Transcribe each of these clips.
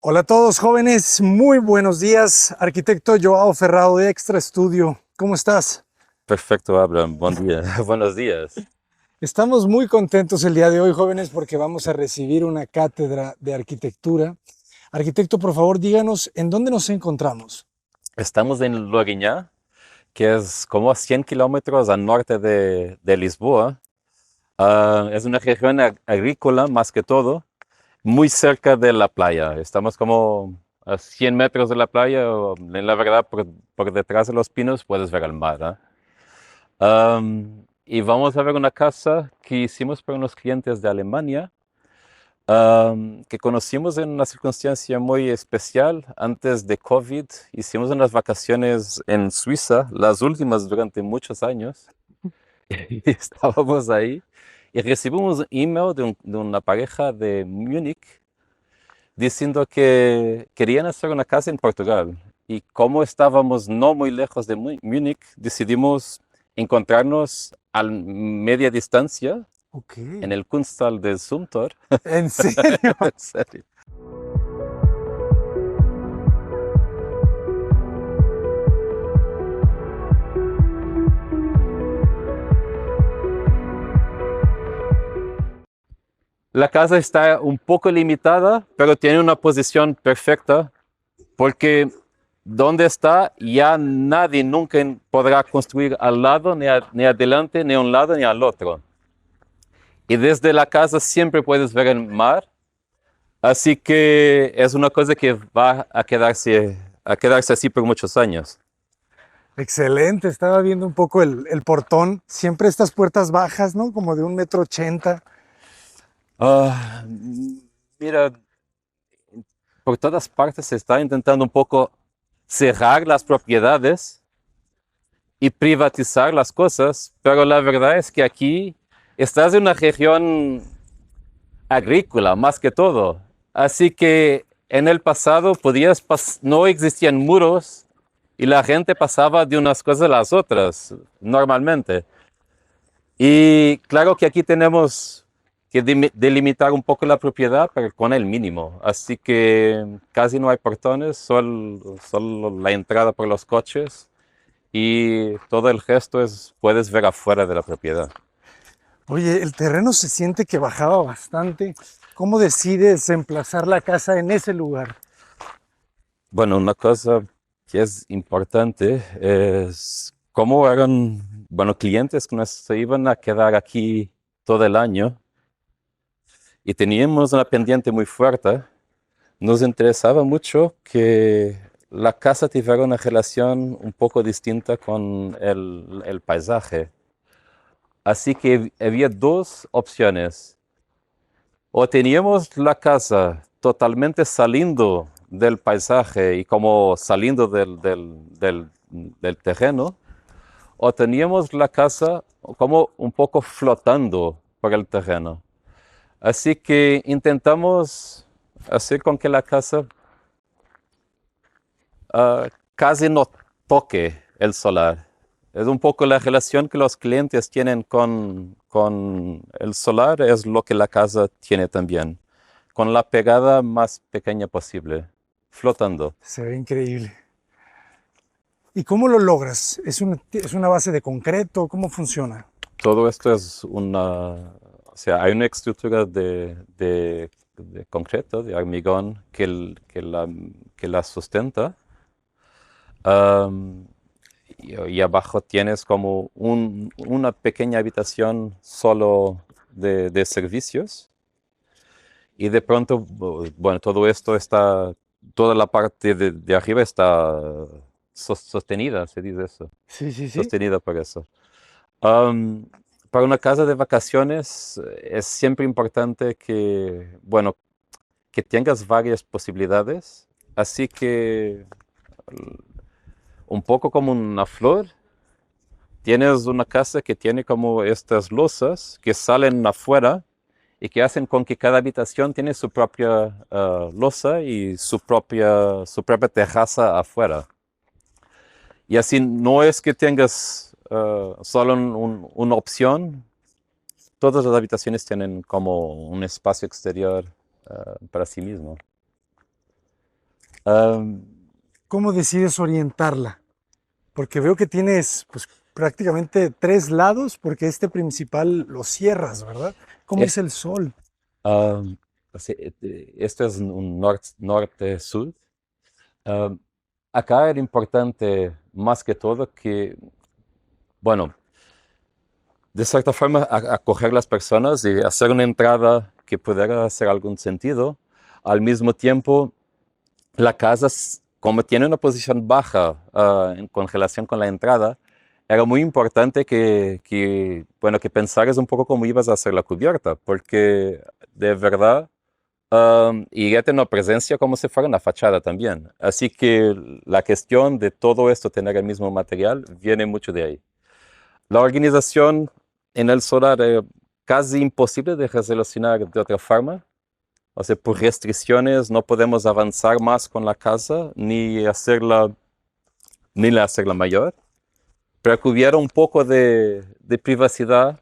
Hola a todos jóvenes, muy buenos días. Arquitecto Joao Ferrao de Extra Estudio, ¿cómo estás? Perfecto, Abraham. Buen día. Buenos días. Estamos muy contentos el día de hoy, jóvenes, porque vamos a recibir una cátedra de arquitectura. Arquitecto, por favor, díganos en dónde nos encontramos. Estamos en Lourinhã, que es como a 100 kilómetros al norte de Lisboa. Es una región agrícola más que todo, muy cerca de la playa. Estamos como a 100 metros de la playa. En la verdad, por detrás de los pinos puedes ver el mar, ¿eh? Y vamos a ver una casa que hicimos para unos clientes de Alemania, que conocimos en una circunstancia muy especial antes de COVID. Hicimos unas vacaciones en Suiza, las últimas durante muchos años, y estábamos ahí y recibimos un email de una pareja de Múnich diciendo que querían hacer una casa en Portugal. Y como estábamos no muy lejos de Múnich, decidimos encontrarnos a media distancia Ok, en el Kunsthal de Zumthor. ¿en serio? En serio. La casa está un poco limitada, pero tiene una posición perfecta porque donde está ya nadie nunca podrá construir al lado, ni adelante, ni a un lado, ni al otro. Y desde la casa siempre puedes ver el mar, así que es una cosa que va a quedarse así por muchos años. Excelente, estaba viendo un poco el portón, siempre estas puertas bajas, ¿no? Como de 1,80 m. Ah, mira, por todas partes se está intentando un poco cerrar las propiedades y privatizar las cosas, pero la verdad es que aquí estás en una región agrícola más que todo. Así que en el pasado no existían muros y la gente pasaba de unas cosas a las otras normalmente. Y claro que aquí tenemos que delimitar un poco la propiedad, pero con el mínimo. Así que casi no hay portones, solo la entrada por los coches y todo el resto puedes ver afuera de la propiedad. Oye, el terreno se siente que bajaba bastante. ¿Cómo decides emplazar la casa en ese lugar? Bueno, una cosa que es importante es cómo eran, bueno, clientes que nos se iban a quedar aquí todo el año y teníamos una pendiente muy fuerte. Nos interesaba mucho que la casa tuviera una relación un poco distinta con el paisaje. Así que había dos opciones. O teníamos la casa totalmente saliendo del paisaje y como saliendo del terreno, o teníamos la casa como un poco flotando por el terreno. Así que intentamos hacer con que la casa casi no toque el solar. Es un poco la relación que los clientes tienen con el solar, es lo que la casa tiene también, con la pegada más pequeña posible, flotando. Se ve increíble. ¿Y cómo lo logras? ¿Es una base de concreto? ¿Cómo funciona? Todo esto es o sea, hay una estructura de concreto, de hormigón, que la sustenta. Am, y abajo tienes como una pequeña habitación solo de servicios. Y de pronto, bueno, todo esto está, toda la parte de arriba está sostenida, se dice eso, Sí, sí, sí. sostenida por eso. Am, para una casa de vacaciones es siempre importante que, bueno, que tengas varias posibilidades. Así que un poco como una flor, tienes una casa que tiene como estas losas que salen afuera y que hacen con que cada habitación tiene su propia losa y su propia terraza afuera. Y así no es que tengas solo una opción, todas las habitaciones tienen como un espacio exterior para sí mismo. Am, ¿Cómo decides orientarla? Porque veo que tienes pues, prácticamente tres lados, porque este principal lo cierras, ¿verdad? ¿Cómo es es, el sol? am, Esto es un norte-sur. Am, Acá era importante más que todo que, bueno, de cierta forma, acoger las personas y hacer una entrada que pudiera hacer algún sentido. Al mismo tiempo, la casa, como tiene una posición baja en congelación con la entrada, era muy importante bueno, que pensaras un poco cómo ibas a hacer la cubierta, porque de verdad iría a tener una presencia como si fuera una fachada también. Así que la cuestión de todo esto, tener el mismo material, viene mucho de ahí. La organización en el solar es casi imposible de resolucionar de otra forma. O sea, por restricciones no podemos avanzar más con la casa ni hacerla mayor. Pero que hubiera un poco de privacidad,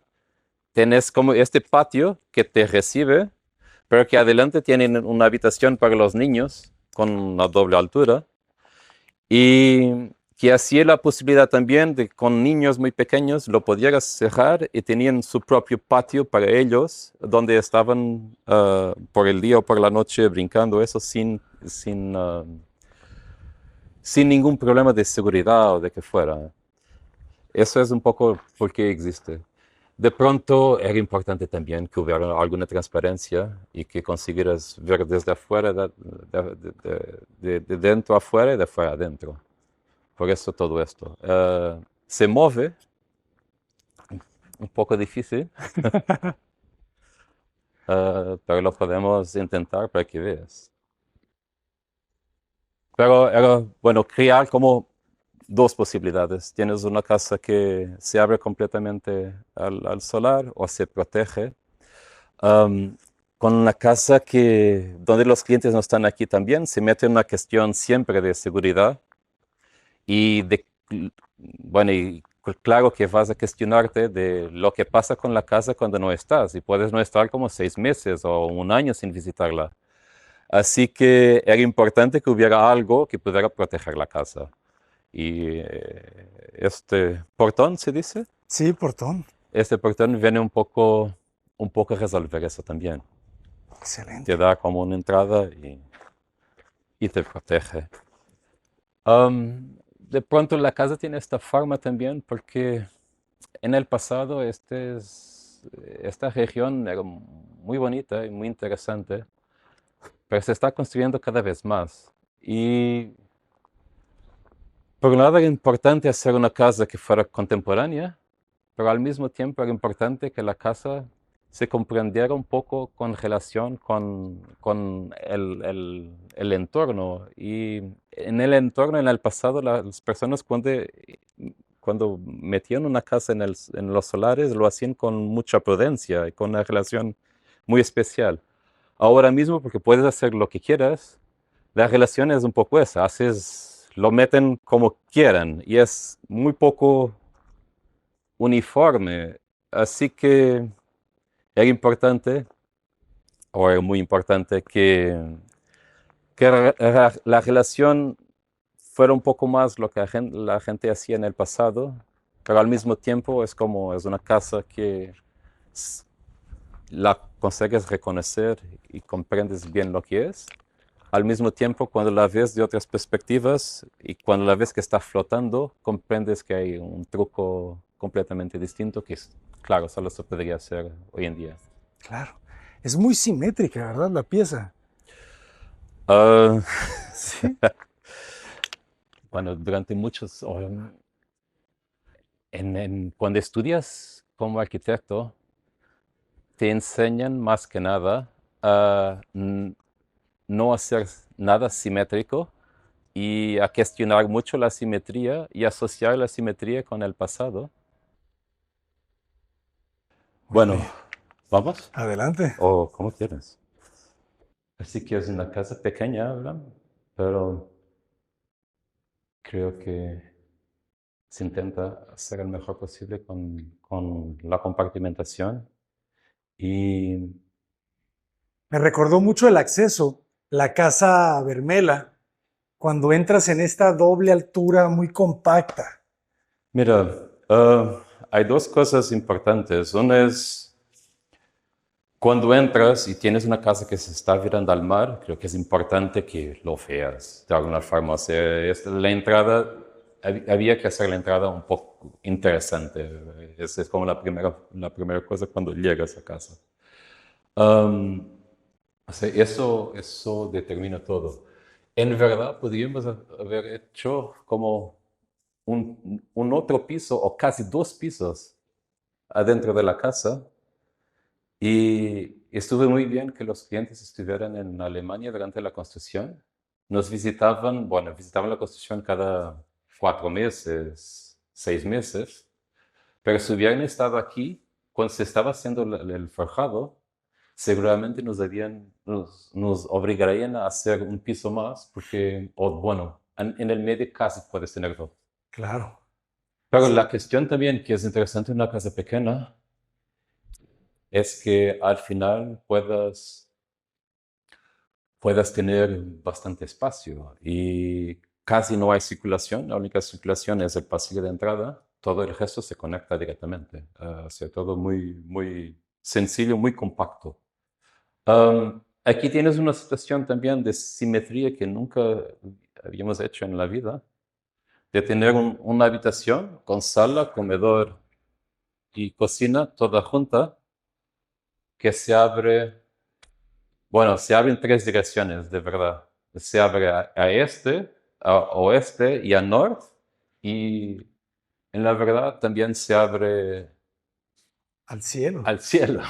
tenés como este patio que te recibe, pero que adelante tienen una habitación para los niños con una doble altura. Y que hacía la posibilidad también de con niños muy pequeños lo pudieras cerrar y tenían su propio patio para ellos, donde estaban por el día o por la noche brincando eso sin ningún problema de seguridad o de que fuera. Eso es un poco por qué existe. De pronto era importante también que hubiera alguna transparencia y que consiguieras ver desde afuera, de dentro afuera y de afuera adentro. Por eso todo esto. Se mueve, un poco difícil, pero lo podemos intentar para que veas. Pero era, bueno, crear como dos posibilidades. Tienes una casa que se abre completamente al solar o se protege. Um, con una casa donde los clientes no están aquí también, se mete una cuestión siempre de seguridad y bueno, y claro que vas a cuestionarte de lo que pasa con la casa cuando no estás y puedes no estar como 6 meses o un año sin visitarla. Así que era importante que hubiera algo que pudiera proteger la casa. Y este portón, se dice, Sí, portón. este portón viene un poco a resolver eso también. Te Excelente. da como una entrada y te protege. De pronto la casa tiene esta forma también porque en el pasado esta región era muy bonita y muy interesante, pero se está construyendo cada vez más. Y por un lado era importante hacer una casa que fuera contemporánea, pero al mismo tiempo era importante que la casa se comprendiera un poco con relación con el entorno. Y en el entorno, en el pasado, las personas cuando metían una casa en los solares lo hacían con mucha prudencia y con una relación muy especial. Ahora mismo, porque puedes hacer lo que quieras, la relación es un poco esa. Lo meten como quieran y es muy poco uniforme. Así que era importante, o era muy importante, que la relación fuera un poco más lo que la gente hacía en el pasado, pero al mismo tiempo es una casa que s- la consigues reconocer y comprendes bien lo que es. Al mismo tiempo, cuando la ves de otras perspectivas y cuando la ves que está flotando, comprendes que hay un truco completamente distinto que, claro, solo se podría hacer hoy en día. Claro. Es muy simétrica, ¿verdad? La pieza. Ah, Sí. bueno, durante cuando estudias como arquitecto, te enseñan más que nada a no hacer nada simétrico y a cuestionar mucho la simetría y asociar la simetría con el pasado. Muy Bueno, bien. ¿vamos? Adelante. ¿O cómo quieres? Así que es una casa pequeña, ¿verdad? Pero creo que se intenta hacer el mejor posible con la compartimentación. Y Me recordó mucho el acceso, la casa Vermela, cuando entras en esta doble altura muy compacta? Mira, hay dos cosas importantes. Una es cuando entras y tienes una casa que se está virando al mar, creo que es importante que lo veas de alguna forma. O sea, la entrada, había que hacer la entrada un poco interesante. Esa es como la primera cosa cuando llegas a casa. Um, o sea, eso determina todo. En verdad, podríamos haber hecho como un otro piso o casi dos pisos adentro de la casa. Y estuve muy bien que los clientes estuvieran en Alemania durante la construcción. Nos visitaban, bueno, visitaban la construcción cada 4 meses, 6 meses, pero si hubieran estado aquí cuando se estaba haciendo el forjado, seguramente nos obligarían a hacer un piso más, porque, o bueno, en el medio casi puedes tener dos. Claro. Pero Sí. la cuestión también que es interesante en una casa pequeña es que al final puedas tener bastante espacio y casi no hay circulación. La única circulación es el pasillo de entrada. Todo el resto se conecta directamente. O sea, todo muy, muy sencillo, muy compacto. Aquí tienes una situación también de simetría que nunca habíamos hecho en la vida, de tener una habitación con sala, comedor y cocina toda junta que se abre. Bueno, se abre en tres direcciones, de verdad. Se abre a este, a oeste y a norte. Y en la verdad también se abre Al cielo. al cielo.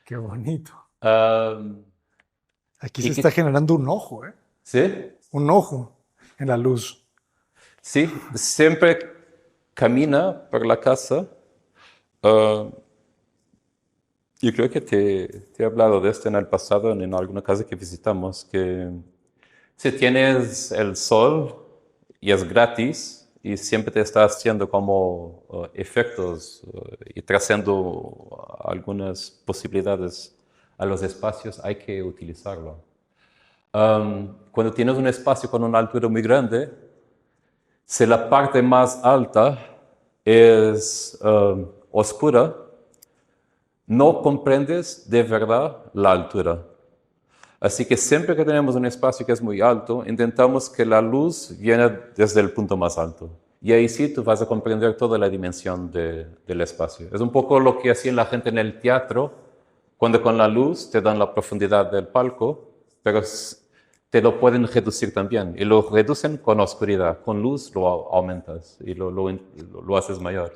Qué bonito. Um, Aquí se y está que, generando un ojo, ¿eh? sí, Un ojo en la luz. sí, siempre camina por la casa. Uh, yo creo que te he hablado de esto en el pasado, en alguna casa que visitamos, que si tienes el sol y es gratis y siempre te está haciendo como efectos y trazando algunas posibilidades a los espacios, hay que utilizarlo. Cuando tienes un espacio con una altura muy grande, si la parte más alta es oscura, no comprendes de verdad la altura. Así que siempre que tenemos un espacio que es muy alto, intentamos que la luz viene desde el punto más alto. Y ahí sí tú vas a comprender toda la dimensión del espacio. Es un poco lo que hacía la gente en el teatro, cuando con la luz te dan la profundidad del palco, pero te lo pueden reducir también. Y lo reducen con oscuridad. Con luz lo aumentas y lo haces mayor.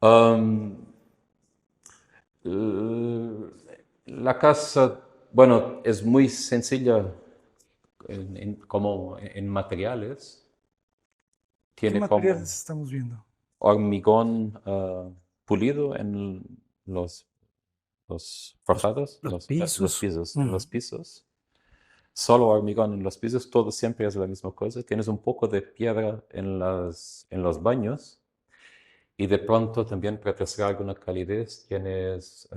Um, la casa, bueno, es muy sencilla como en materiales. ¿Qué Tiene como materiales estamos viendo? hormigón pulido en los, los Los, forjados, los los pisos. pisos, en Ujú. los pisos. Solo hormigón en los pisos, todo siempre es la misma cosa. Tienes un poco de piedra en los baños y de pronto también para ofrecer alguna calidez tienes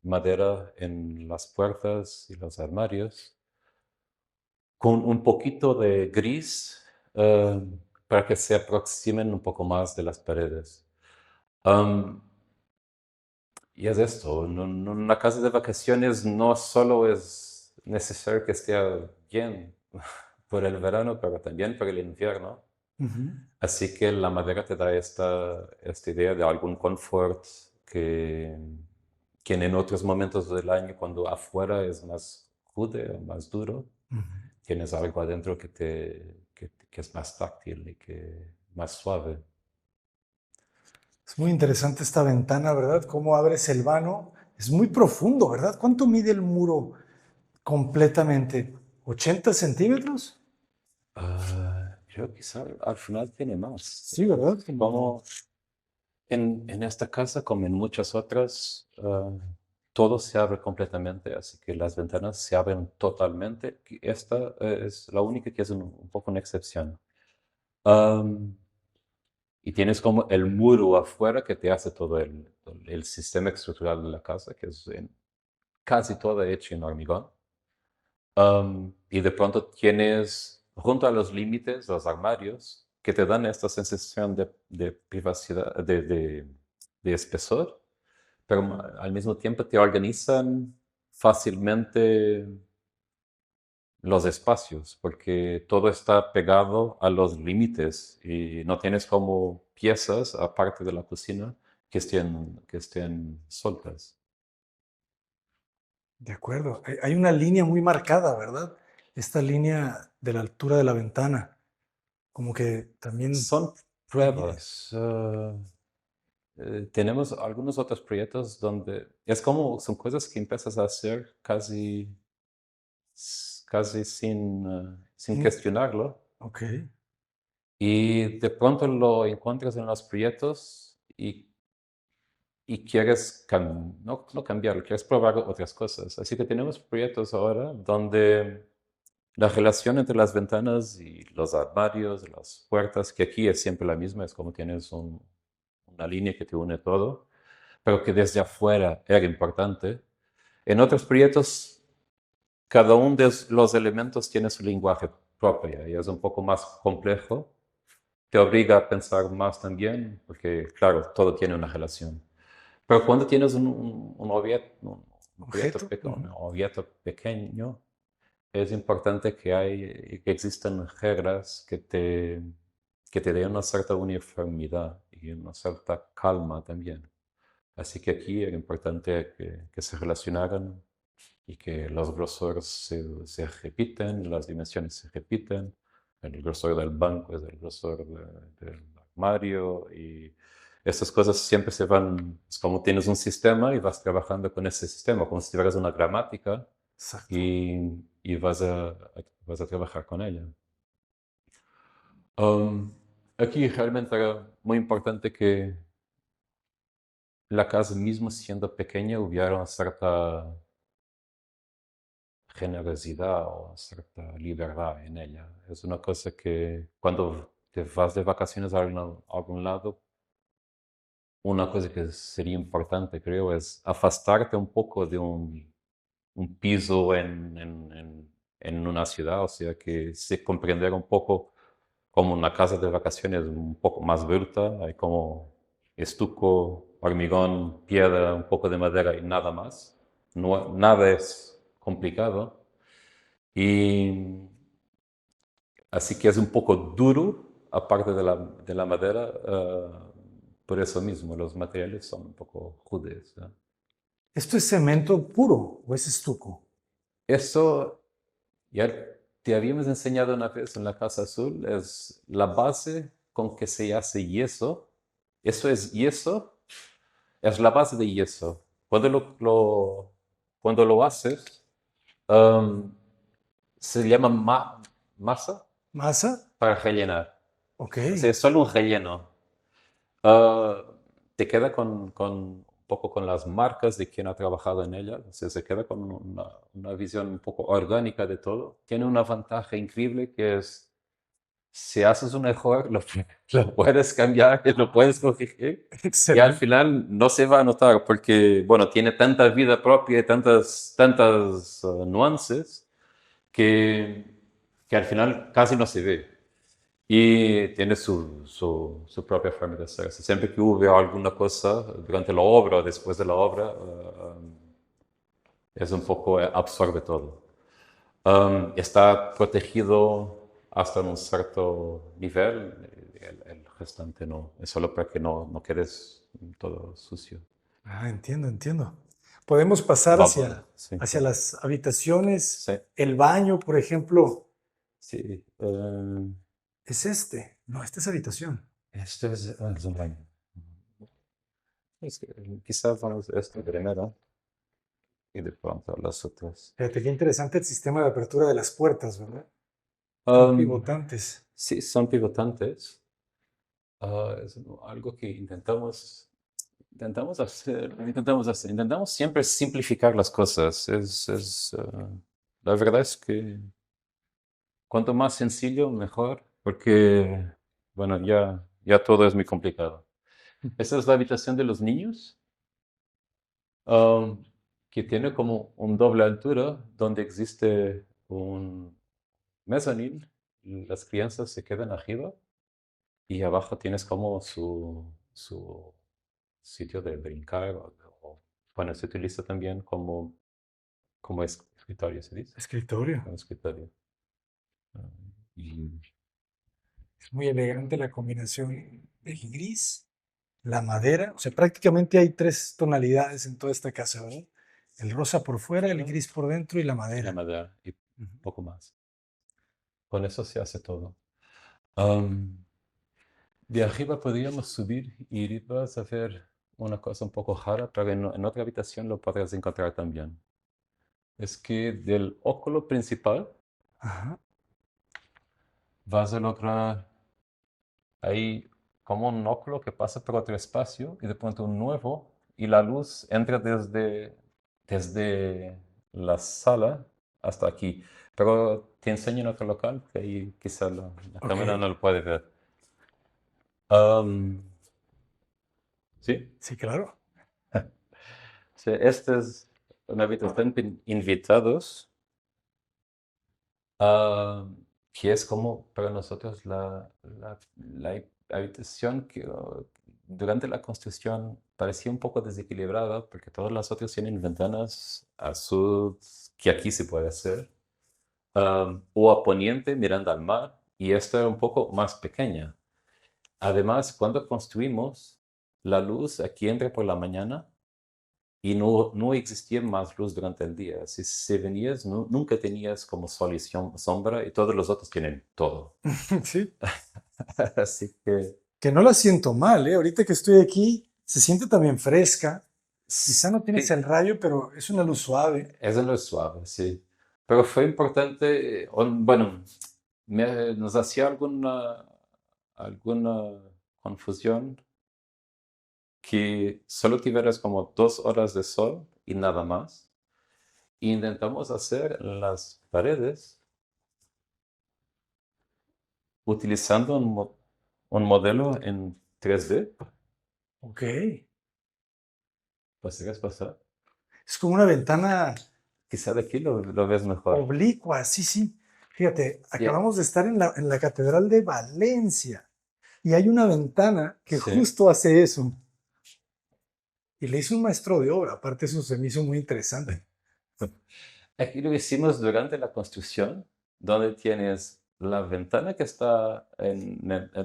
madera en las puertas y los armarios, con un poquito de gris para que se aproximen un poco más de las paredes. Um, y es esto, una casa de vacaciones no solo es necesario que esté bien por el verano, pero también por el invierno. Ujú. Así que la madera te da esta idea de algún confort que en otros momentos del año, cuando afuera es más rude o más duro, Ujú. tienes algo adentro que es más táctil y que más suave. Es muy interesante esta ventana, ¿verdad? Cómo abres el vano. Es muy profundo, ¿verdad? ¿Cuánto mide el muro completamente? ¿80 centímetros? Creo que al final tiene más. Sí, ¿verdad? Como en esta casa, como en muchas otras, todo se abre completamente, así que las ventanas se abren totalmente. Y esta es la única que es un poco una excepción. Am, y tienes como el muro afuera que te hace todo el sistema estructural de la casa, que es casi todo hecho en hormigón. Y de pronto tienes junto a los límites, los armarios, que te dan esta sensación de privacidad, de espesor, pero al mismo tiempo te organizan fácilmente los espacios, porque todo está pegado a los límites y no tienes como piezas, aparte de la cocina, que estén sueltas. De acuerdo. Hay una línea muy marcada, ¿verdad? Esta línea de la altura de la ventana, como que también Son mide. pruebas. Tenemos algunos otros proyectos donde es como, son cosas que empiezas a hacer casi sin Mm, cuestionarlo. ok, Y de pronto lo encuentras en los proyectos y quieres no cambiarlo, quieres probar otras cosas. Así que tenemos proyectos ahora donde la relación entre las ventanas y los armarios, las puertas, que aquí es siempre la misma, es como tienes una línea que te une todo, pero que desde afuera era importante. En otros proyectos, cada uno de los elementos tiene su lenguaje propio y es un poco más complejo. Te obliga a pensar más también, porque claro, todo tiene una relación. Pero cuando tienes un proyecto objeto. Ujú. un objeto pequeño, es importante que existan reglas que te den una cierta uniformidad y una cierta calma también. Así que aquí era importante que se relacionaran y que los grosores se repiten, las dimensiones se repiten. El grosor del banco es el grosor del armario y estas cosas siempre se van, es como tienes un sistema y vas trabajando con ese sistema, como si tuvieras una gramática Exacto. y vas a trabajar con ella. Um, Aquí realmente era muy importante que la casa mismo siendo pequeña hubiera una cierta generosidad o cierta libertad en ella. Es una cosa que cuando te vas de vacaciones a algún lado, una cosa que sería importante, creo, es afastarte un poco de un piso en una ciudad, o sea, que se comprender un poco como una casa de vacaciones un poco más bruta, hay como estuco, hormigón, piedra, un poco de madera y nada más. No, nada es complicado. Y así que es un poco duro, aparte de la madera, por eso mismo, los materiales son un poco rudes, ¿no? ¿Esto es cemento puro o es estuco? Eso ya te habíamos enseñado una vez en la Casa Azul, es la base con que se hace yeso. Eso es yeso, es la base de yeso. Cuando lo haces, um, se llama masa ¿Masa? para rellenar. Ok. O sea, es solo un relleno. Ah, te queda un poco con las marcas de quien ha trabajado en ella, o sea, se queda con una visión un poco orgánica de todo. Tiene una ventaja increíble que es, si haces un error, lo puedes cambiar, lo puedes corregir y al Excelente. final no se va a notar porque, bueno, tiene tanta vida propia y tantas nuances que, que al final casi no se ve. Y tiene su propia forma de hacerse. Siempre que hubo alguna cosa durante la obra o después de la obra, es un poco, absorbe todo. Está protegido hasta un cierto nivel, el restante no, es solo para que no quedes todo sucio. Ah, entiendo, entiendo. Podemos pasar Vapor, sí, hacia las habitaciones. sí, El baño, por ejemplo, sí. es este. No, esta es habitación. Esto es un baño. Quizás vamos a esto primero y de pronto las otras. Fíjate qué interesante el sistema de apertura de las puertas, ¿verdad? Están Um, pivotantes. sí, son pivotantes. Es algo que intentamos siempre simplificar las cosas. La verdad es que cuanto más sencillo, mejor, porque, bueno, ya todo es muy complicado. Esta es la habitación de los niños, um, que tiene como un doble altura, donde existe un mezzanine, las crianzas se quedan arriba y abajo tienes como su sitio de brincar bueno, se utiliza también como escritorio, ¿se dice? Escritorio. Como escritorio. Ah, y Es muy elegante la combinación del gris, la madera. O sea, prácticamente hay tres tonalidades en toda esta casa, ¿verdad? El rosa por fuera, el ¿no? gris por dentro y la La madera. madera y Ujú. poco más. Con eso se hace todo. Am, de arriba podríamos subir y vas a ver una cosa un poco rara, pero en otra habitación lo podrás encontrar también. Es que del óculo principal Ajá. vas a lograr ahí como un óculo que pasa por otro espacio y de pronto un nuevo y la luz entra desde la sala hasta aquí. Pero te enseño en otro local, que ahí quizá la Ok. cámara no lo puede ver. Am, ¿Sí? Sí, claro. Sí, esta es una habitación de invitados, ah, que es como para nosotros la habitación que durante la construcción parecía un poco desequilibrada, porque todas las otras tienen ventanas a sur, que aquí se puede hacer, o a poniente mirando al mar, y esta era un poco más pequeña. Además, cuando construimos, la luz aquí entra por la mañana y no existía más luz durante el día. Si venías, nunca tenías como sol y sombra y todos los otros tienen todo. Sí. Así que Que no la siento mal, ¿eh? Ahorita que estoy aquí, se siente también fresca. Quizá no tienes sí, el rayo, pero es una luz suave. es en lo suave, sí. Pero fue importante, bueno, nos hacía alguna confusión que solo tuvieras como 2 horas de sol y nada más. Intentamos hacer las paredes utilizando un modelo en 3D. Ok. ¿Podrías pasar? Es como una ventana Quizá de aquí lo ves mejor. oblicua, sí, sí. Fíjate, Yeah. acabamos de estar en la Catedral de Valencia y hay una ventana que Sí. justo hace eso. Y le hizo un maestro de obra, aparte eso se me hizo muy interesante. Aquí lo hicimos durante la construcción, donde tienes la ventana que está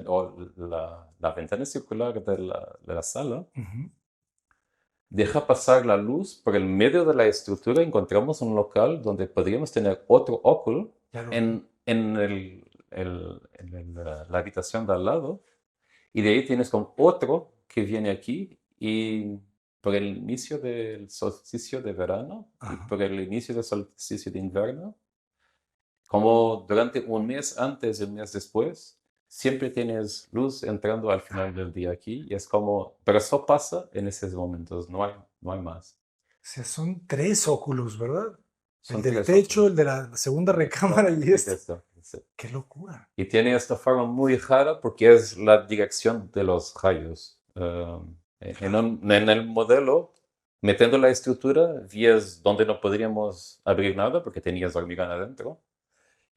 o la ventana circular de la sala. Ujú. Deja pasar la luz por el medio de la estructura. Encontramos un local donde podríamos tener otro óculo Ya lo vi. en la habitación de al lado. Y de ahí tienes como otro que viene aquí y por el inicio del solsticio de verano y Ajá. por el inicio del solsticio de invierno, como durante un mes antes y un mes después, siempre tienes luz entrando al final del día aquí y es como, pero eso pasa en esos momentos, no hay más. O sea, son tres óculos, ¿verdad? El Son del tres techo, el óculos. de la segunda recámara Esto y y este. esto. Sí. ¡Qué locura! Y tiene esta forma muy rara porque es la dirección de los rayos. En el modelo, metiendo la estructura, vías donde no podríamos abrir nada porque tenías hormigón adentro.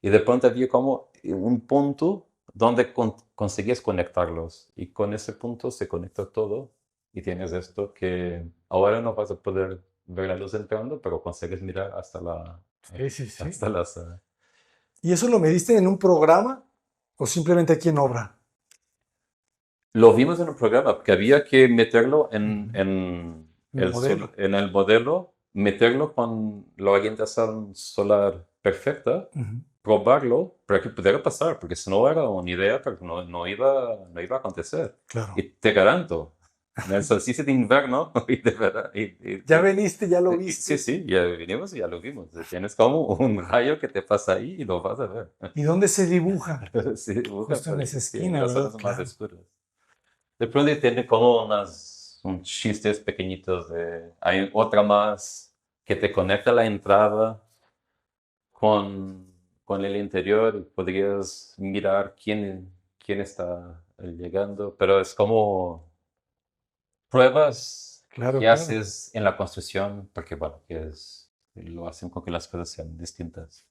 Y de pronto había como un punto donde conseguías conectarlos. Y con ese punto se conecta todo. Y tienes esto que ahora no vas a poder ver la luz entrando, pero consigues mirar Sí, sí, sí. hasta las... ¿Y eso lo mediste en un programa o simplemente aquí en obra? Lo vimos en un programa, porque había que meterlo Ujú. En el modelo. en el modelo, meterlo con la orientación solar perfecta, Ujú. probarlo para que pudiera pasar, porque si no era una idea, pero no iba a acontecer. Y Claro. te garanto, en el solsticio de invierno y de verano, Ya veniste, ya lo sí, viste. sí, ya vinimos y ya lo vimos. Tienes como un rayo que te pasa ahí y lo vas a ver. ¿Y dónde se dibuja? Sí, dibuja Justo por en ahí, esa sí, en esquina, las ¿verdad? zonas más Claro. oscuras. De pronto tiene como unos chistes pequeñitos hay otra más que te conecta la entrada con el interior y podrías mirar quién está llegando, pero es como pruebas Claro, que claro. haces en la construcción, porque bueno, lo hacen con que las cosas sean distintas.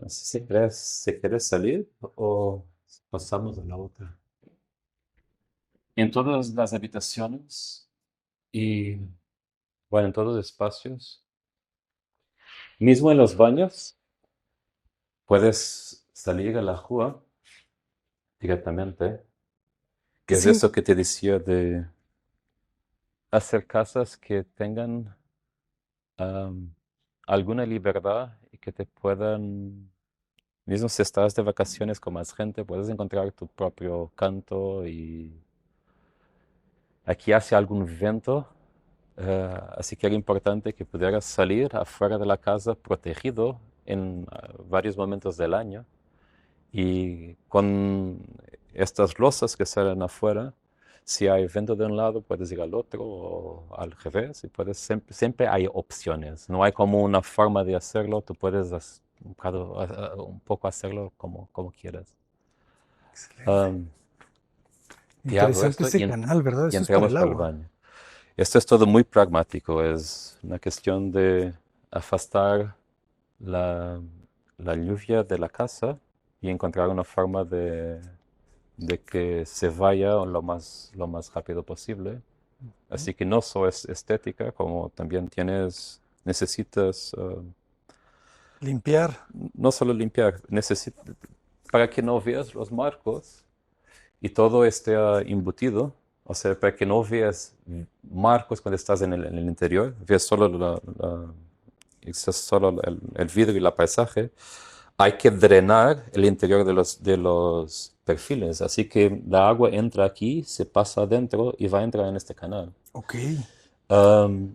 Si quieres salir o pasamos a la otra. En todas las habitaciones y, bueno, en todos los espacios, mismo en los baños, puedes salir a la rúa directamente. ¿Qué, Y es eso que te decía de hacer casas que tengan am, alguna libertad y que te puedan, mismo si estás de vacaciones con más gente, puedes encontrar tu propio canto y aquí hace algún viento, así que era importante que pudieras salir afuera de la casa protegido en varios momentos del año y con estas losas que salen afuera, si hay viento de un lado, puedes ir al otro o al revés y puedes, siempre hay opciones, no hay como una forma de hacerlo, tú puedes un poco hacerlo como quieras. excelente. Um, y abro Interesante esto ese canal, ¿verdad? y Eso es para entramos el para el agua. baño. Esto es todo muy pragmático, es una cuestión de afastar la, la lluvia de la casa y encontrar una forma de que se vaya lo más rápido posible. ¿No? Así que no solo es estética, como también necesitas Limpiar. no solo limpiar, para que no veas los marcos y todo esté embutido, o sea, para que no veas marcos cuando estás en el interior, ves solo es solo el vidrio y el paisaje, hay que drenar el interior de los perfiles, así que la agua entra aquí, se pasa adentro y va a entrar en este canal. Ok. Am,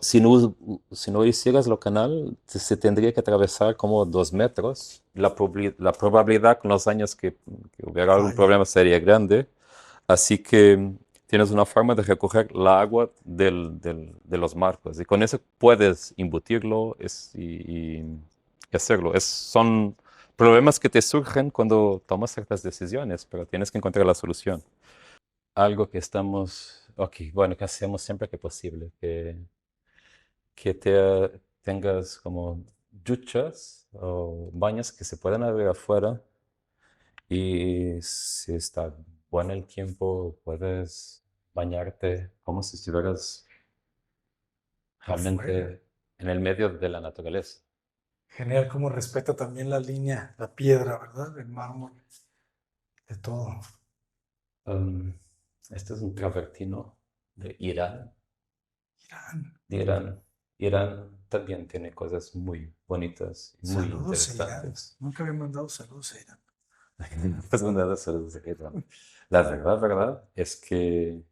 si no hicieras lo canal, se tendría que atravesar como 2 metros. La probabilidad con los años que hubiera algún Falla. problema sería grande. Así que tienes una forma de recoger la agua de los marcos. Y con eso puedes embutirlo y hacerlo. Son problemas que te surgen cuando tomas ciertas decisiones, pero tienes que encontrar la solución. Algo que bueno, que hacemos siempre que posible, que tengas como duchas o baños que se puedan abrir afuera y si está bueno el tiempo, puedes bañarte como si estuvieras Afuera. realmente en el medio de la naturaleza. Genial cómo respeta también la línea, la piedra, ¿verdad? El mármol, de todo. Um, este es un travertino de Irán. Irán. De Irán. Irán también tiene cosas muy bonitas y muy Saludos a Irán. interesantes. Nunca había mandado saludos a Irán. Pues nada, solo se queda. La verdad es que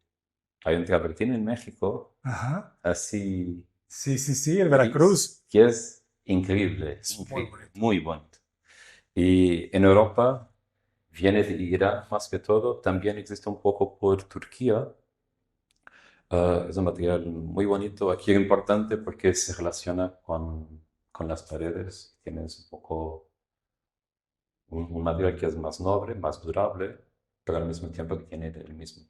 hay un travertino en México, Ajá. así Sí, sí, sí, el gris, Veracruz. que es increíble, Es muy increíble, bonito. muy bonito. Y en Europa viene de Irán más que todo, también existe un poco por Turquía. Es un material muy bonito, aquí es importante porque se relaciona con las paredes. Tienes un poco un material que es más noble, más durable, pero al mismo tiempo que tiene el mismo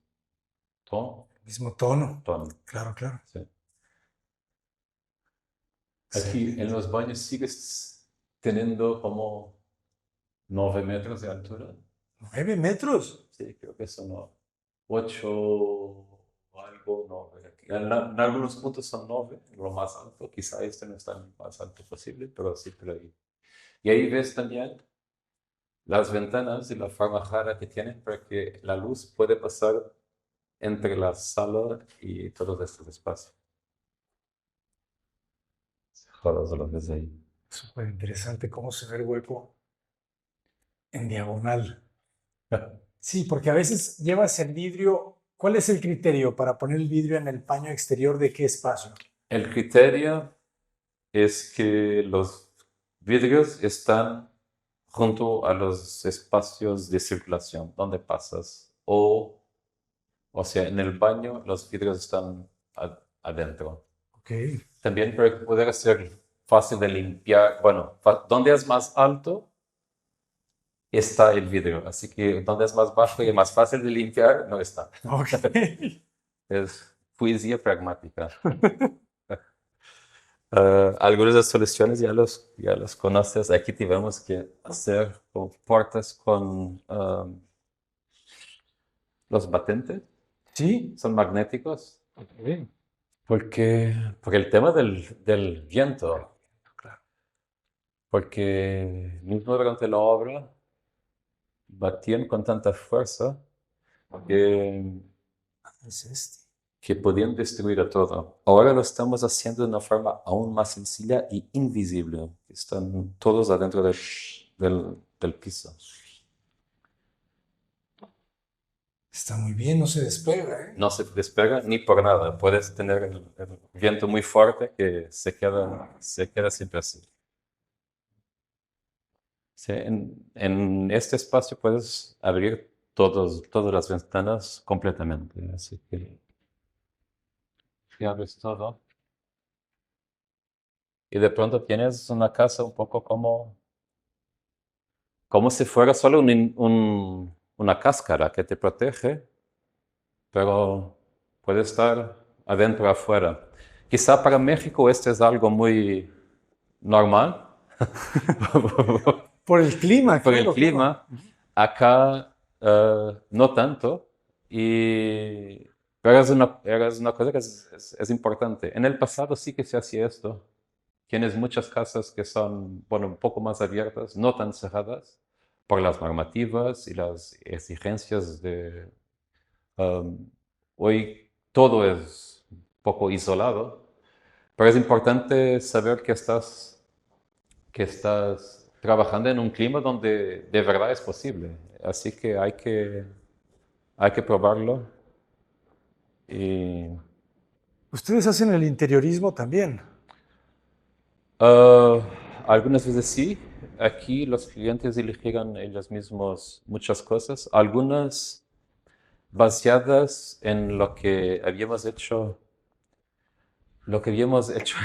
tono. Mismo tono. tono, Claro, claro. sí. Aquí en Excelente. los baños sigues teniendo como 9 metros de altura. 9 metros. Sí, creo que son 8 o algo, 9. En algunos puntos son 9, lo más alto. Quizá este no está el más alto posible, pero sí por ahí. Y ahí ves también las ventanas y la forma rara que tienen para que la luz puede pasar entre la sala y todos estos espacios. Todos los ves ahí. Súper interesante cómo se ve el hueco en diagonal. Sí, porque a veces llevas el vidrio. ¿Cuál es el criterio para poner el vidrio en el paño exterior de qué espacio? El criterio es que los vidrios están junto a los espacios de circulación donde pasas. O sea, en el baño los vidrios están adentro. Ok, También para que pueda ser fácil de limpiar, bueno, donde es más alto está el vidrio, así que donde es más bajo y más fácil de limpiar no está. ok. Es poesía pragmática. Algunas de las soluciones ya los conoces. Aquí tenemos que hacer como puertas con los batentes, Sí. son magnéticos, Ok. porque el tema del viento, Claro. porque mismo durante la obra batían con tanta fuerza que, Es este. que podían destruir a todo. Ahora lo estamos haciendo de una forma aún más sencilla y invisible. Están todos adentro del piso. Está muy bien, no se despega, ¿eh? No se despega ni por nada. Puedes tener el viento muy fuerte que se queda siempre así. Sí, en este espacio puedes abrir todas las ventanas completamente. Así que si abres todo y de pronto tienes una casa un poco como si fuera solo una cáscara que te protege, pero puede estar adentro o afuera. Quizá para México este es algo muy normal Por el clima, por el claro, claro. clima. Acá no tanto, pero es una cosa que es importante. En el pasado sí que se hacía esto. Tienes muchas casas que son, bueno, un poco más abiertas, no tan cerradas, por las normativas y las exigencias de... hoy todo es un poco isolado, pero es importante saber que estás trabajando en un clima donde de verdad es posible. Así que hay que probarlo. Y, Ustedes hacen el interiorismo también. ah, algunas veces sí. Aquí los clientes eligieron ellos mismos muchas cosas, algunas basadas en lo que habíamos hecho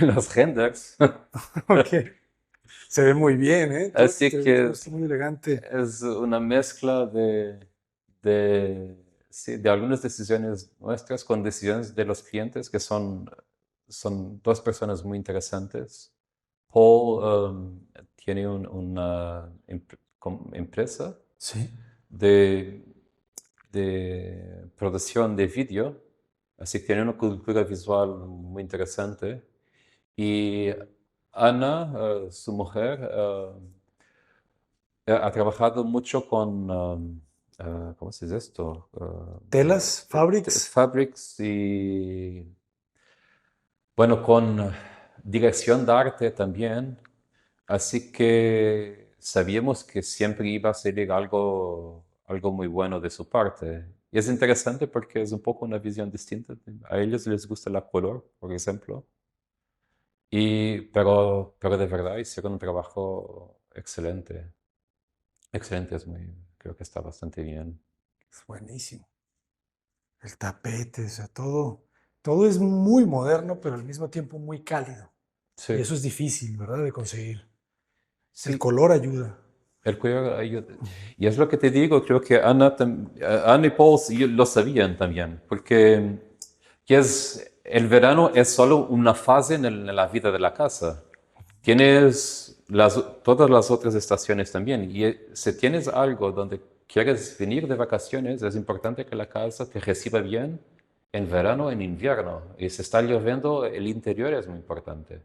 en los renders. Ok. Se ve muy bien, ¿eh? Así Todo que está muy elegante. es una mezcla de, sí, de algunas decisiones nuestras con decisiones de los clientes que son dos personas muy interesantes. Paul tiene una empresa Sí. de, de producción de vídeo, así que tiene una cultura visual muy interesante. Y Ana, su mujer, ha trabajado mucho con, ¿cómo se dice esto? Telas, fabrics. Fabrics y, bueno, con dirección de arte también. Así que sabíamos que siempre iba a salir algo muy bueno de su parte. Y es interesante porque es un poco una visión distinta. A ellos les gusta la color, por ejemplo. Pero de verdad hicieron un trabajo excelente. Excelente, creo que está bastante bien. Es buenísimo. El tapete, o sea, todo es muy moderno, pero al mismo tiempo muy cálido. Y Sí, eso es difícil, ¿verdad? De conseguir. El sí, color ayuda. el cuidado ayuda. Y es lo que te digo, creo que Ana y Paul sí lo sabían también, porque el verano es solo una fase en la vida de la casa. Tienes todas las otras estaciones también. Y si tienes algo donde quieres venir de vacaciones, es importante que la casa te reciba bien en verano, en invierno. Y si está lloviendo, el interior es muy importante.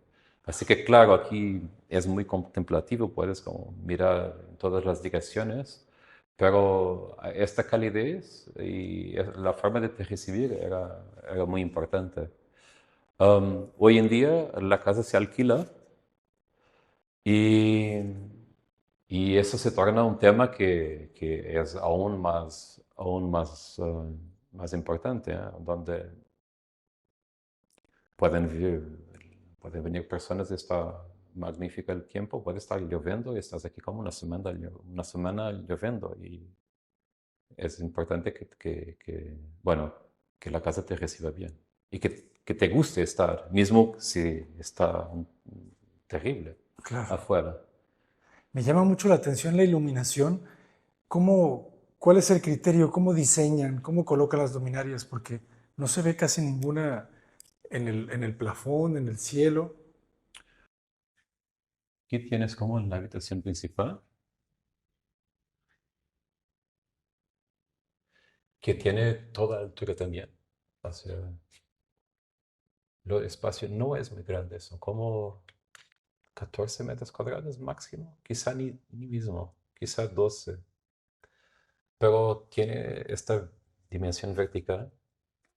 Así que claro, aquí es muy contemplativo, puedes como mirar en todas las direcciones, pero esta calidez y la forma de te recibir era muy importante. Hoy en día la casa se alquila y, y eso se torna un tema que es más importante, ¿eh? Donde pueden vivir, pueden venir personas de esta magnífica el tiempo, puede estar lloviendo y estás aquí como una semana lloviendo y es importante bueno, que la casa te reciba bien y que te guste estar, mismo si está terrible Claro. afuera. Me llama mucho la atención la iluminación. ¿Cuál es el criterio? ¿Cómo diseñan? ¿Cómo colocan las luminarias? Porque no se ve casi ninguna en el plafón, en el cielo. Aquí tienes como en la habitación principal, que tiene toda altura también. O sea, el espacio no es muy grande, son como 14 metros cuadrados máximo, quizá ni mismo, quizá 12, pero tiene esta dimensión vertical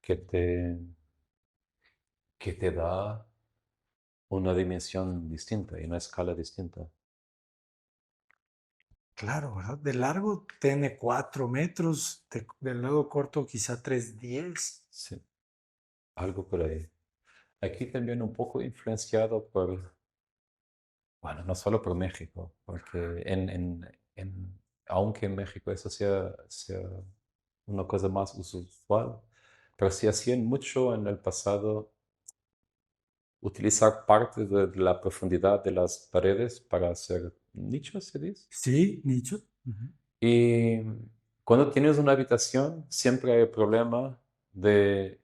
que te, que te da una dimensión distinta y una escala distinta. Claro, ¿verdad? De largo tiene 4 metros, del lado corto quizá 3,10. Sí, algo por ahí. Aquí también un poco influenciado por, bueno, no solo por México, porque aunque en México eso sea una cosa más usual, pero sí hacían mucho en el pasado utilizar parte de la profundidad de las paredes para hacer nichos, se dice. Sí, nicho. Ujú. Y cuando tienes una habitación, siempre hay el problema de,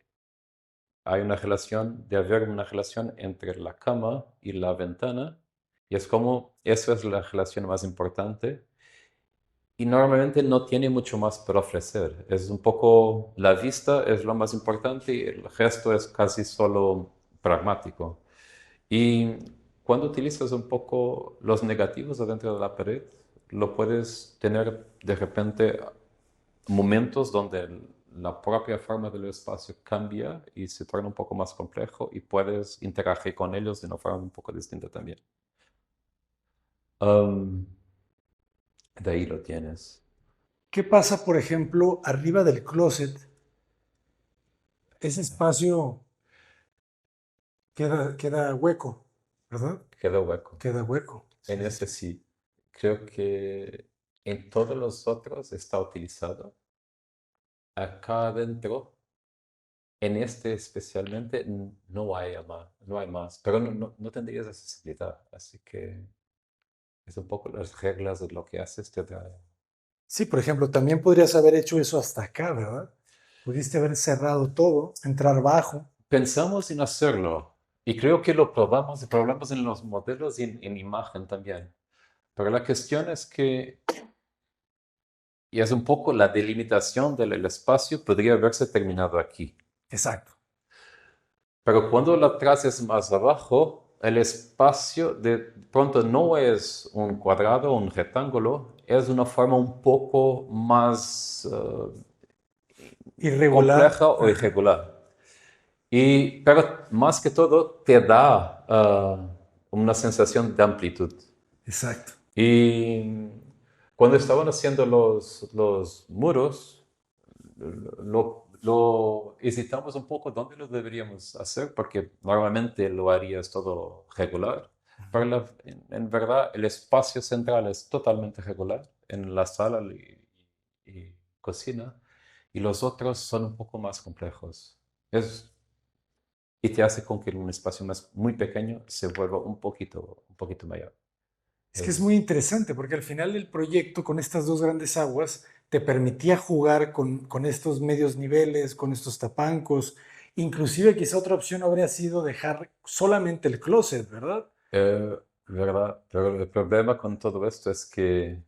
de haber una relación entre la cama y la ventana, y es como, eso es la relación más importante, y normalmente no tiene mucho más para ofrecer. Es un poco, la vista es lo más importante y el resto es casi solo pragmático. Y cuando utilizas un poco los negativos adentro de la pared, lo puedes tener de repente momentos donde la propia forma del espacio cambia y se torna un poco más complejo y puedes interagir con ellos de una forma un poco distinta también. Am, de ahí lo tienes. ¿Qué pasa, por ejemplo, arriba del closet? Ese espacio queda hueco, ¿verdad? Queda hueco. Queda hueco. En Sí, sí, ese sí. sí. Creo que en todos los otros está utilizado. Acá adentro, en este especialmente, no hay más. Pero no tendrías accesibilidad. Así que es un poco las reglas de lo que haces te da. Sí, por ejemplo, también podrías haber hecho eso hasta acá, ¿verdad? Pudiste haber cerrado todo, entrar bajo. Pensamos en hacerlo y creo que y probamos en los modelos y en imagen también. Pero la cuestión es que, y es un poco la delimitación del espacio, podría haberse terminado aquí. Exacto. Pero cuando la traces más abajo, el espacio de pronto no es un cuadrado o un rectángulo, es una forma un poco más Irregular. compleja o Ajá. irregular. Pero más que todo te da una sensación de amplitud. Exacto. Y cuando estaban haciendo los muros, lo hesitamos un poco dónde lo deberíamos hacer, porque normalmente lo harías todo regular, pero en verdad el espacio central es totalmente regular en la sala y cocina, y los otros son un poco más complejos. Es, y te hace con que un espacio muy pequeño se vuelva un poquito mayor. Es que es muy interesante porque al final el proyecto con estas dos grandes aguas te permitía jugar con estos medios niveles, con estos tapancos. Inclusive quizá otra opción habría sido dejar solamente el closet, ¿verdad? Eh, ¿Verdad? Pero el problema con todo esto es que,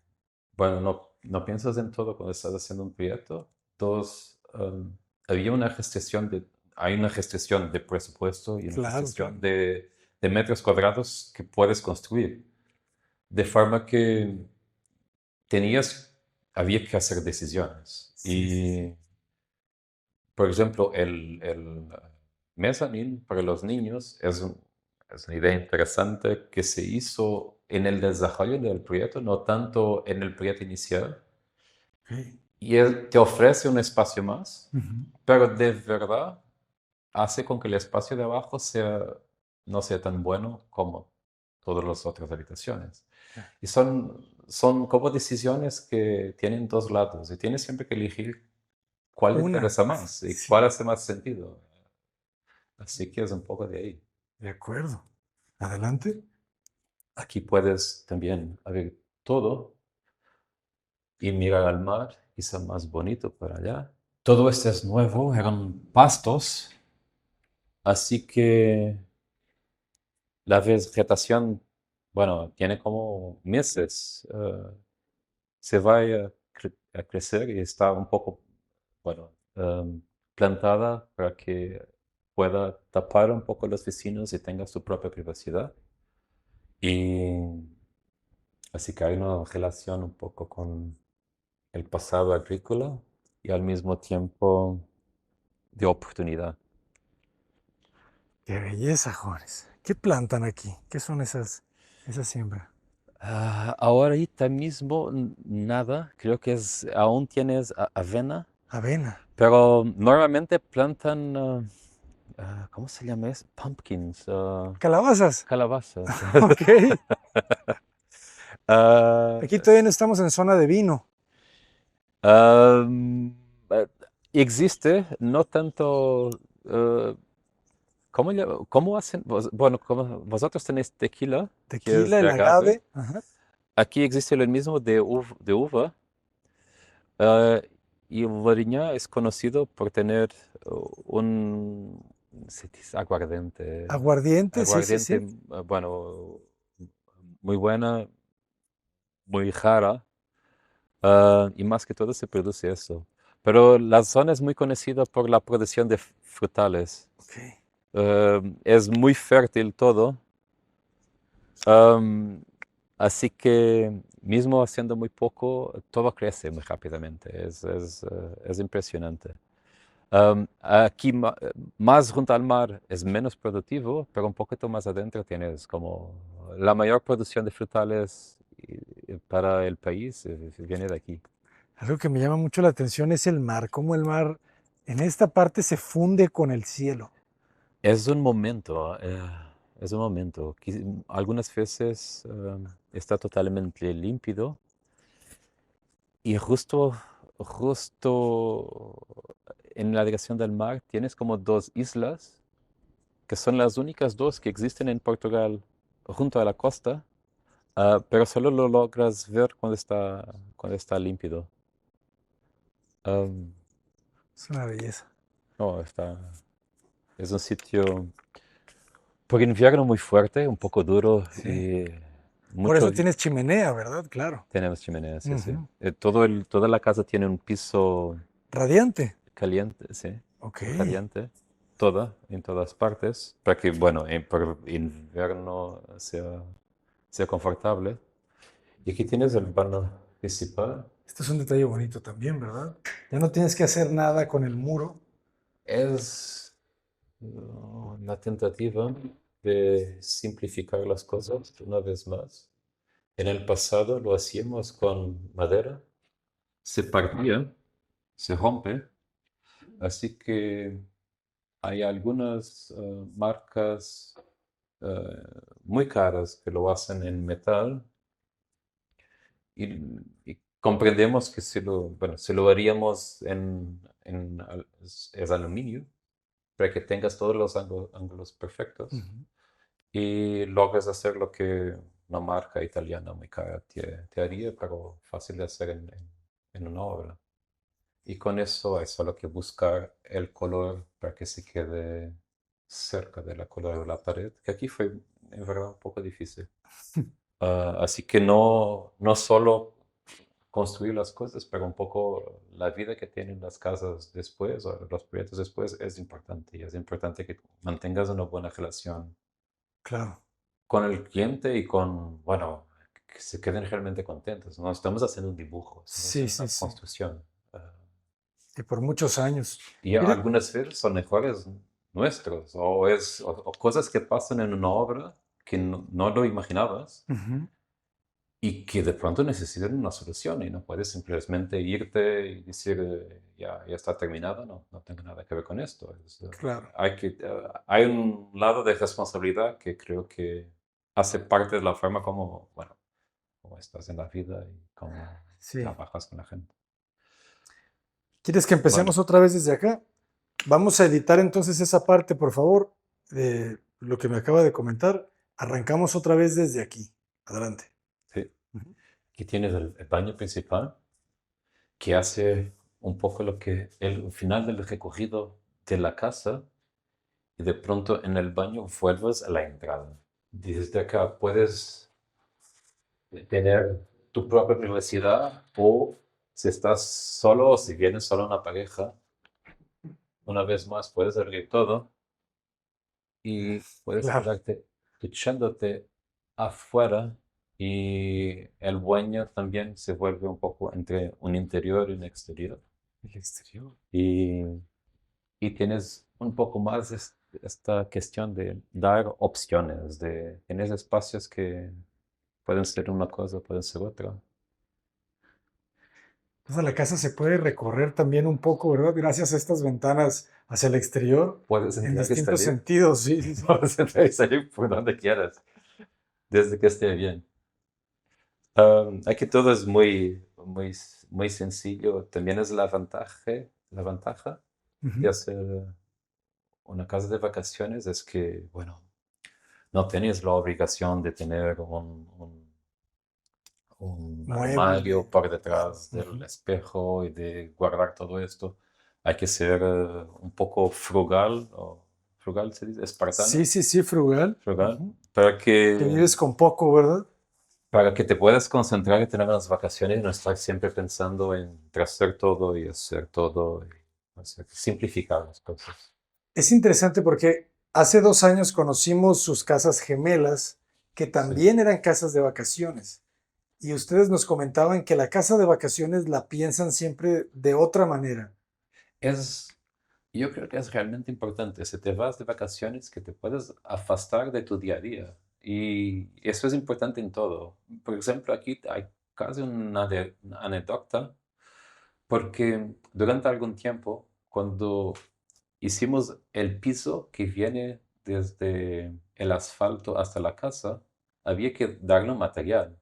bueno, no piensas en todo cuando estás haciendo un proyecto. Dos, había una hay una restricción de presupuesto y una Claro, restricción claro. de metros cuadrados que puedes construir. De forma que había que hacer decisiones. Sí, sí, sí. Y, por ejemplo, el mezzanine para los niños es una idea interesante que se hizo en el desarrollo del proyecto, no tanto en el proyecto inicial. Ok. Y él te ofrece un espacio más, Ujú. pero de verdad hace con que el espacio de abajo no sea tan bueno como todas las otras habitaciones. Ya. Y son como decisiones que tienen dos lados y tienes siempre que elegir cuál te Una. interesa más y Sí, cuál hace más sentido. Así que es un poco de ahí. de acuerdo. Adelante. Aquí puedes también abrir todo y mirar al mar, quizá más bonito por allá. Todo esto es nuevo, eran pastos, así que la vegetación bueno, tiene como meses. Se va a crecer y está un poco, bueno, plantada para que pueda tapar un poco a los vecinos y tenga su propia privacidad. Y así que hay una relación un poco con el pasado agrícola y al mismo tiempo de oportunidad. Qué belleza, jóvenes. ¿Qué plantan aquí? ¿Qué son esas siembras? Ahorita mismo nada, creo que aún tienes avena, Avena. pero normalmente plantan, ¿cómo se llama eso? Pumpkins, Calabazas. calabazas. Ok. Ah, Aquí todavía no estamos en zona de vino. am, eh, existe, no tanto, ¿cómo hacen? Bueno, como vosotros tenéis tequila, que es Tequila, de el agave. agave. Ajá. Aquí existe lo mismo de uva. Ah, y Variña es conocido por tener un, se dice aguardiente, Aguardiente, sí, sí, aguardiente, sí. bueno, muy buena, muy rara, y más que todo se produce eso. Pero la zona es muy conocida por la producción de frutales. Ok. Es muy fértil todo. am, Así que mismo haciendo muy poco, todo crece muy rápidamente. Es impresionante. Aquí más junto al mar es menos productivo, pero un poquito más adentro tienes como la mayor producción de frutales para el país viene de aquí. Algo que me llama mucho la atención es el mar, cómo el mar en esta parte se funde con el cielo. Es un momento, es un momento. Algunas veces está totalmente límpido y justo en la dirección del mar tienes como dos islas que son las únicas dos que existen en Portugal junto a la costa. Pero solo lo logras ver cuando está límpido. Am, Es una belleza. no, es un sitio por invierno muy fuerte, un poco duro Sí. y Por mucho. eso tienes chimenea, ¿verdad? Claro. Tenemos chimeneas, sí, sí. Ujú. Toda la casa tiene un piso Radiante. caliente, sí, Ok. radiante, toda, en todas partes, para que, bueno, por invierno sea confortable. Y aquí tienes el baño principal. Esto es un detalle bonito también, ¿verdad? Ya no tienes que hacer nada con el muro. Es una tentativa de simplificar las cosas una vez más. En el pasado lo hacíamos con madera, se partía, se rompe, así que hay algunas marcas eh, muy caras que lo hacen en metal y, y comprendemos que si lo haríamos es aluminio, para que tengas todos los ángulos perfectos. Ujú. Y logras hacer lo que una marca italiana muy cara te haría, pero fácil de hacer en una obra. Y con eso hay solo que buscar el color para que se quede cerca de la color de la pared, que aquí fue en verdad un poco difícil. Así que no solo construir las cosas, pero un poco la vida que tienen las casas después o los proyectos después es importante. Y es importante que mantengas una buena relación Claro. con el cliente y bueno, que se queden realmente contentos. No estamos haciendo un dibujo, estamos Sí, haciendo sí, una sí. construcción. ah, Y por muchos años. y Mira, algunas veces son mejores nuestros o cosas que pasan en una obra que no lo imaginabas ujú, y que de pronto necesitan una solución y no puedes simplemente irte y decir, ya está terminado, no tengo nada que ver con esto. claro. Hay un lado de responsabilidad que creo que hace parte de la forma como, bueno, cómo estás en la vida y cómo Sí. trabajas con la gente. ¿Quieres que Bueno, empecemos otra vez desde acá? Vamos a editar entonces esa parte, por favor, de lo que me acaba de comentar. Arrancamos otra vez desde aquí. Adelante. sí. Ujú. Aquí tienes el baño principal que hace un poco lo que el final del recorrido de la casa y de pronto en el baño vuelves a la entrada. Desde acá puedes tener tu propia privacidad o si estás solo o si vienes solo una pareja, una vez más puedes abrir todo y puedes Claro, quedarte duchándote afuera y el baño también se vuelve un poco entre un interior y un exterior el exterior. y, y tienes un poco más esta cuestión de dar opciones, de tienes espacios que pueden ser una cosa, pueden ser otra. Entonces la casa se puede recorrer también un poco, ¿verdad? Gracias a estas ventanas hacia el exterior Puedes en entrar y distintos salir, sentidos. Sí, sí, sí. puedes entrar y salir por donde quieras, desde que esté bien. Aquí todo es muy sencillo. También es la ventaja de Ujú. hacer una casa de vacaciones es que, bueno, no tienes la obligación de tener un armario Mueble. por detrás del Ujú. espejo y de guardar todo esto. Hay que ser un poco frugal, o frugal se dice, Sí, espartano, sí, sí, frugal. frugal, Ujú. para Que que vives con poco, ¿verdad? Para que te puedas concentrar y tener unas vacaciones y no estar siempre pensando en hacer todo y hacer todo y simplificar las cosas. Es interesante porque hace 2 años conocimos sus casas gemelas, que Sí. también eran casas de vacaciones. Y ustedes nos comentaban que la casa de vacaciones la piensan siempre de otra manera. Es, yo creo que es realmente importante, si te vas de vacaciones, que te puedas afastar de tu día a día. Y eso es importante en todo. Por ejemplo, aquí hay casi una anécdota, porque durante algún tiempo, cuando hicimos el piso que viene desde el asfalto hasta la casa, había que darle un material.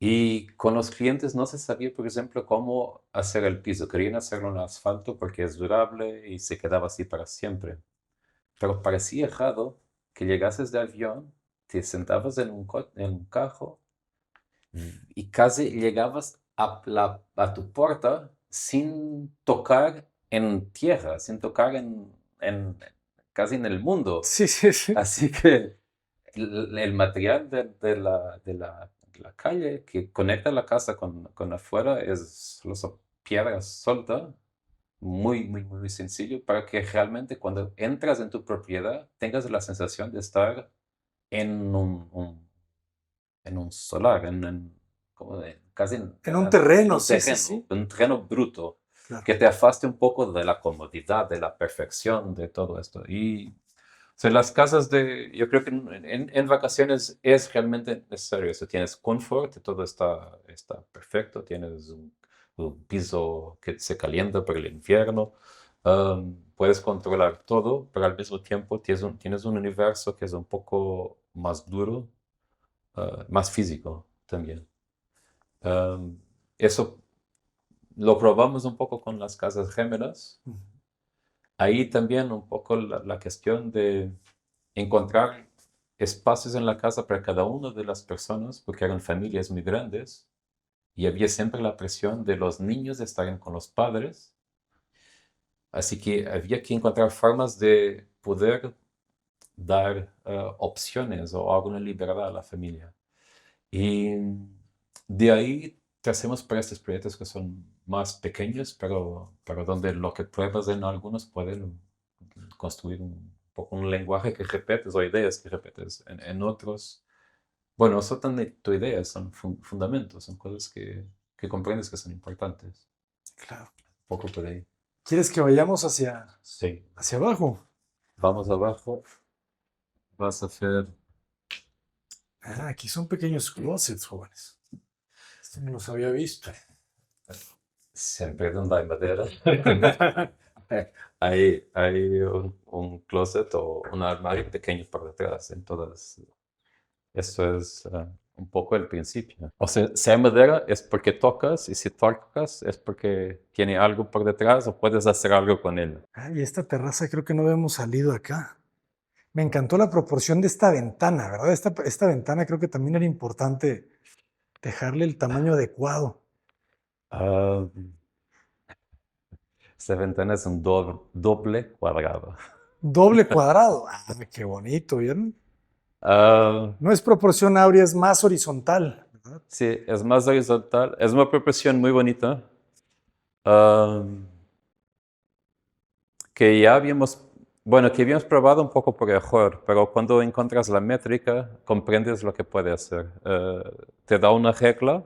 Y con los clientes no se sabía, por ejemplo, cómo hacer el piso. Querían hacerlo en asfalto porque es durable y se quedaba así para siempre. Pero parecía raro que llegases de avión, te sentabas en un carro y casi llegabas a tu puerta sin tocar en tierra, sin tocar casi en el mundo. Sí, sí, sí. Así que el material de la calle que conecta la casa con afuera es solo piedras suelta, muy sencillo, para que realmente cuando entras en tu propiedad tengas la sensación de estar en en un solar, casi En un en terreno, un sí, sí, terreno, sí. en un terreno bruto, Claro. que te afaste un poco de la comodidad, de la perfección, de todo esto. Y o sea, las casas yo creo que en vacaciones es realmente necesario eso. Tienes confort, todo está perfecto, tienes un piso que se calienta por el invierno, puedes controlar todo, pero al mismo tiempo tienes un universo que es un poco más duro, más físico también. Um, Eso lo probamos un poco con las casas gemelas. Ujú. Ahí también un poco la cuestión de encontrar espacios en la casa para cada una de las personas, porque eran familias muy grandes y había siempre la presión de los niños de estar con los padres. Así que había que encontrar formas de poder dar opciones o alguna libertad a la familia. Y de ahí te hacemos para estos proyectos que son más pequeños, pero donde lo que pruebas en algunos pueden construir un poco un lenguaje que repetes o ideas que repetes en otros. Bueno, no son tan tu ideas, son fundamentos, son cosas que comprendes que son importantes. Claro. Un poco por ahí. ¿Quieres que vayamos Sí. hacia abajo? Vamos abajo. Vas a hacer Ah, aquí son pequeños closets, jóvenes. Esto no los había visto. siempre donde hay madera. Hay un closet o un armario pequeño por detrás en todas. Eso es un poco el principio. O sea, si hay madera es porque tocas y si tocas es porque tiene algo por detrás o puedes hacer algo con él. Ay, esta terraza creo que no habíamos salido acá. Me encantó la proporción de esta ventana, ¿verdad? Esta ventana creo que también era importante dejarle el tamaño adecuado. Ah, esta ventana es un doble cuadrado. Doble cuadrado. Ah, qué bonito, ¿vieron? No es proporción áurea, es más horizontal, ¿verdad? Sí, es más horizontal. Es una proporción muy bonita. Ah, que ya habíamos, bueno, que habíamos probado un poco por error, pero cuando encuentras la métrica, comprendes lo que puede hacer. Te da una regla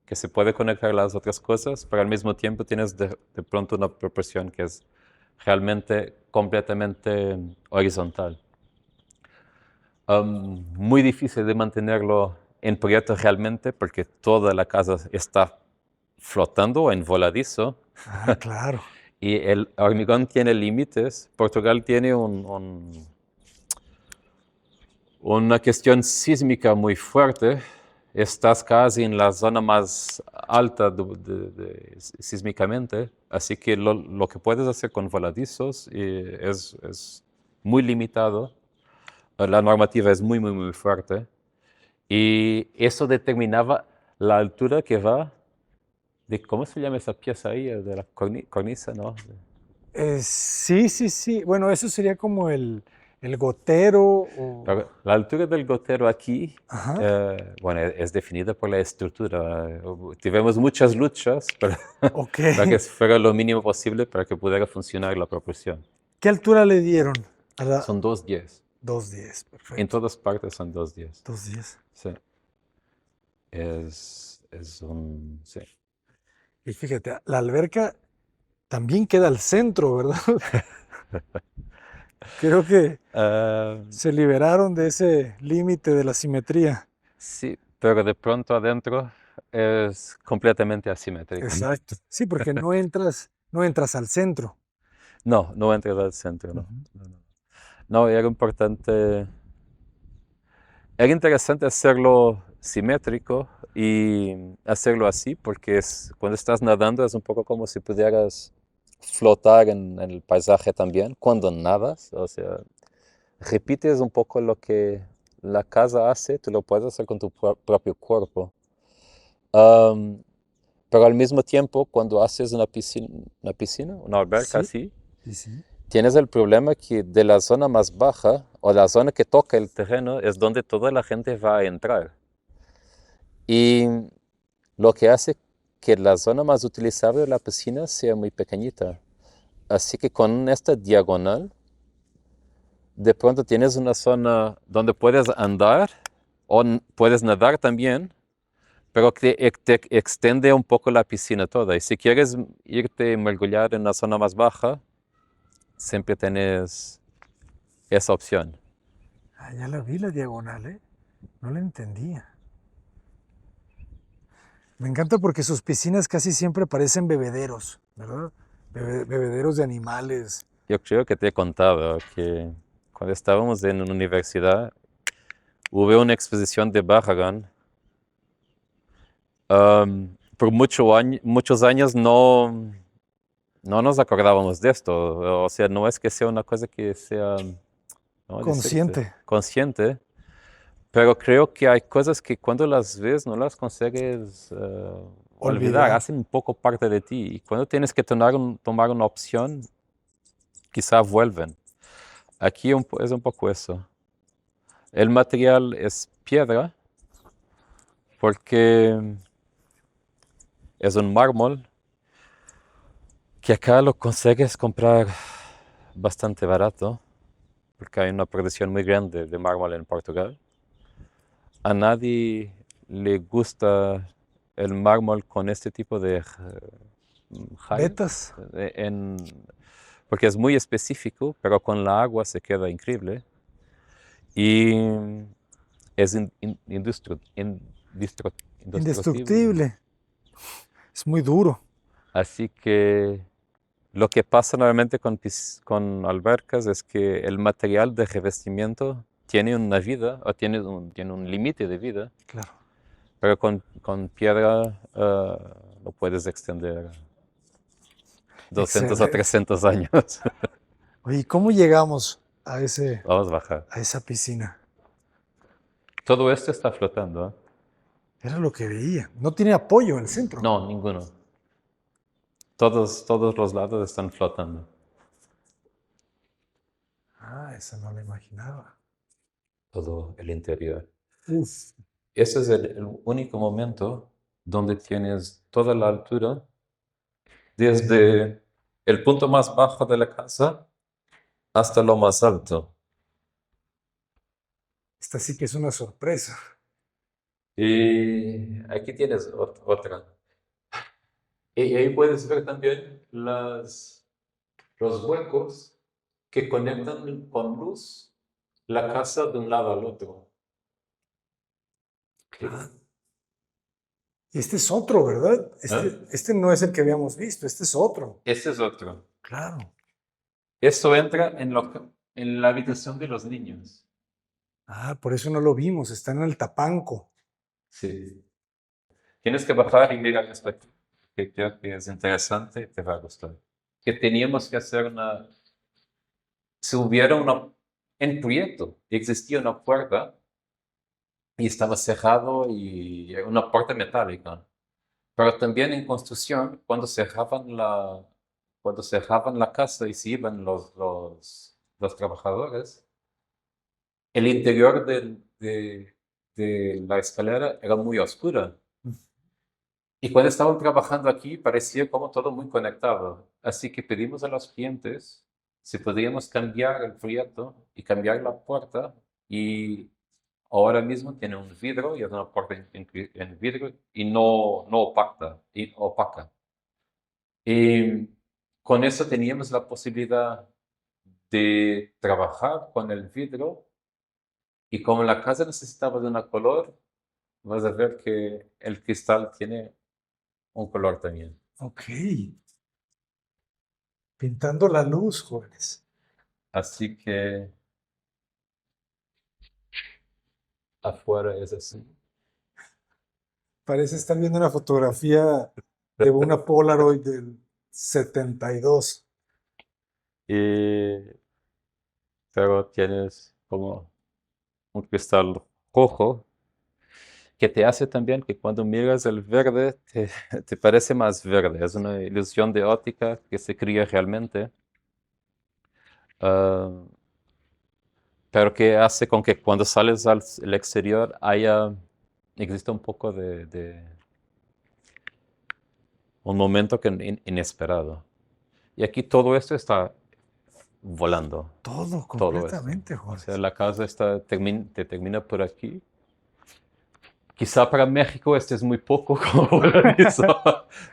que se puede conectar a las otras cosas, pero al mismo tiempo tienes de pronto una proporción que es realmente completamente horizontal. Muy difícil de mantenerlo en proyecto realmente porque toda la casa está flotando en voladizo. Ah, claro. Y el hormigón tiene límites. Portugal tiene una cuestión sísmica muy fuerte. Estás casi en la zona más alta sísmicamente, así que lo que puedes hacer con voladizos es muy limitado. La normativa es muy, muy, muy fuerte. Y eso determinaba la altura que va de, ¿cómo se llama esa pieza ahí? De la cornisa, ¿no? Sí, sí, sí. Bueno, eso sería como el gotero o... Pero la altura del gotero aquí, Ajá. bueno, es definida por la estructura. Tuvimos muchas luchas Ok. para que fuera lo mínimo posible para que pudiera funcionar la proporción. ¿Qué altura le dieron? A la Son 2,10. 210, En perfecto. todas partes son 2,10. 210. Sí. Es un... Sí. Y fíjate, la alberca también queda al centro, ¿verdad? Creo que Ah, se liberaron de ese límite de la simetría. sí, pero de pronto adentro es completamente asimétrico. Exacto. Sí, porque no entras al centro. No, no entra al centro, no. Ujú. No, no. No, era interesante hacerlo simétrico y hacerlo así, porque cuando estás nadando es un poco como si pudieras flotar en el paisaje también, cuando nadas, o sea, repites un poco lo que la casa hace, tú lo puedes hacer con tu propio cuerpo. Am, pero al mismo tiempo, cuando haces una alberca Sí, así, sí, sí. tienes el problema que de la zona más baja o la zona que toca el terreno es donde toda la gente va a entrar. Y lo que hace que la zona más utilizable de la piscina sea muy pequeñita. Así que con esta diagonal, de pronto tienes una zona donde puedes andar o puedes nadar también, pero que te extiende un poco la piscina toda. Y si quieres irte a mergulhar en una zona más baja, siempre tienes esa opción. Ah, ya la vi la diagonal, ¿eh? No la entendía. Me encanta porque sus piscinas casi siempre parecen bebederos, ¿verdad? Bebederos de animales. Yo creo que te he contado que cuando estábamos en una universidad hubo una exposición de Barragán. Por muchos años no nos acordábamos de esto. O sea, no es que sea una cosa que sea, ¿cómo decirte? Consciente. Consciente, pero creo que hay cosas que cuando las ves no las consigues olvidar, Olvidar. hacen un poco parte de ti. Y cuando tienes que tomar una opción, quizá vuelven. Aquí es un poco eso. El material es piedra porque es un mármol que acá lo consigues comprar bastante barato porque hay una producción muy grande de mármol en Portugal. A nadie le gusta el mármol con este tipo de rayos, Vetas. porque es muy específico, pero con la agua se queda increíble. Y es indestructible. Indestructible. Es muy duro. Así que lo que pasa normalmente con albercas es que el material de revestimiento tiene una vida o tiene un límite de vida, Claro. pero con piedra lo puedes extender 200 o Excelente. 300 años. Oye, ¿cómo llegamos Vamos a bajar. a esa piscina? Todo esto está flotando, ¿eh? Era lo que veía. No tiene apoyo el centro. No, ninguno. Todos los lados están flotando. Ah, esa no la imaginaba. todo el interior. Uf, Ese es el único momento donde tienes toda la altura, desde el punto más bajo de la casa hasta lo más alto. esta sí que es una sorpresa. Y aquí tienes otra. Y ahí puedes ver también los huecos que conectan con luz la casa de un lado al otro. Ah, y este es otro, ¿verdad? ¿Eh? Este no es el que habíamos visto, este es otro. Ese es otro. Claro. Eso entra en la habitación de los niños. Ah, por eso no lo vimos, está en el tapanco. Sí. Tienes que bajar y mirar esto aquí, que creo que es interesante y te va a gustar. Que teníamos que hacer si hubiera en proyecto, existía una puerta y estaba cerrado y una puerta metálica. Pero también en construcción, cuando cerraban la casa y se iban los trabajadores, el interior de la escalera era muy oscura. Y cuando estaban trabajando aquí, parecía como todo muy conectado. Así que pedimos a los clientes si podíamos cambiar el proyecto y cambiar la puerta. Y ahora mismo tiene un vidrio y es una puerta en vidrio y no opaca. Y con eso teníamos la posibilidad de trabajar con el vidrio. Y como la casa necesitaba de un color, vas a ver que el cristal tiene un color también. Ok. Pintando la luz, jóvenes. Así que afuera es así. Parece estar viendo una fotografía de una Polaroid del 72. Y, pero tienes como un cristal rojo que te hace también que cuando miras el verde te parece más verde. Es una ilusión de óptica que se crea realmente, ah, pero que hace con que cuando sales al exterior exista un poco de un momento inesperado. Y aquí todo esto está volando, Todo, todo esto. completamente, O sea, jóvenes. la casa te termina por aquí. Quizá para México este es muy poco como voladizo.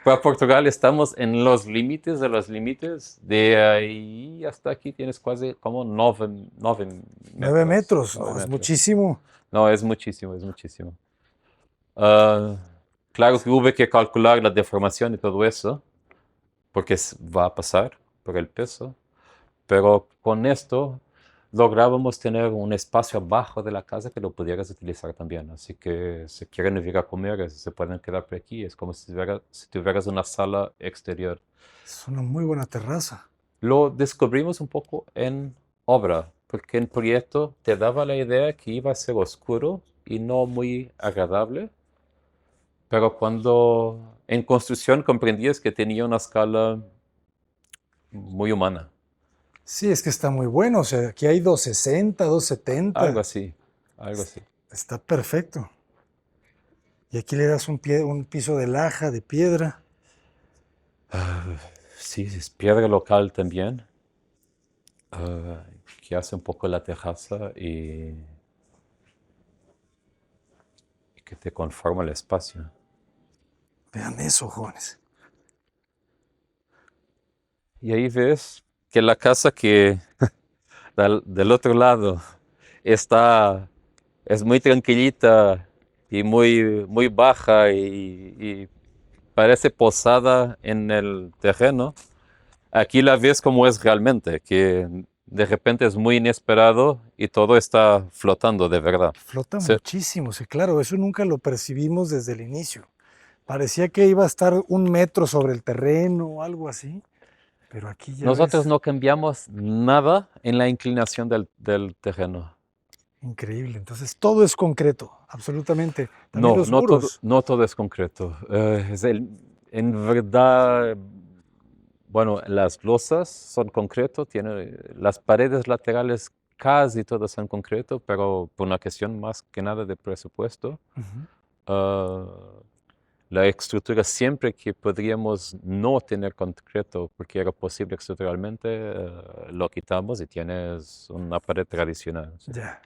Para Portugal estamos en los límites de los límites. De ahí hasta aquí tienes casi como 9 metros. metros, Nueve no, es metros. muchísimo. No, es muchísimo, es muchísimo. Ah, claro que hubo que calcular la deformación y todo eso, porque va a pasar por el peso. Pero con esto lográbamos tener un espacio abajo de la casa que lo pudieras utilizar también. Así que si quieren ir a comer, se pueden quedar por aquí. Es como si tuvieras una sala exterior. Es una muy buena terraza. Lo descubrimos un poco en obra, porque en proyecto te daba la idea que iba a ser oscuro y no muy agradable. Pero cuando en construcción comprendías que tenía una escala muy humana. Sí, es que está muy bueno. O sea, aquí hay 260, Algo 270. así, algo así. Está perfecto. Y aquí le das un piso de laja, de piedra. Sí, es piedra local también, ah, que hace un poco la terraza y que te conforma el espacio. Vean eso, jóvenes. Y ahí ves que la casa que del otro lado está, es muy tranquilita y muy baja y parece posada en el terreno. Aquí la ves como es realmente, que de repente es muy inesperado y todo está flotando de verdad. Flota Sí, muchísimo, sí, claro, eso nunca lo percibimos desde el inicio. Parecía que iba a estar 1 metro sobre el terreno o algo así, pero aquí ya nosotros ves, no cambiamos nada en la inclinación del terreno. increíble. Entonces todo es concreto, absolutamente. También No, los muros, no todo es concreto. En verdad, bueno, las losas son concreto, las paredes laterales casi todas en concreto, pero por una cuestión más que nada de presupuesto. La estructura siempre que podríamos no tener concreto, porque era posible estructuralmente, lo quitamos y tienes una pared tradicional. ¿Sí? Ya.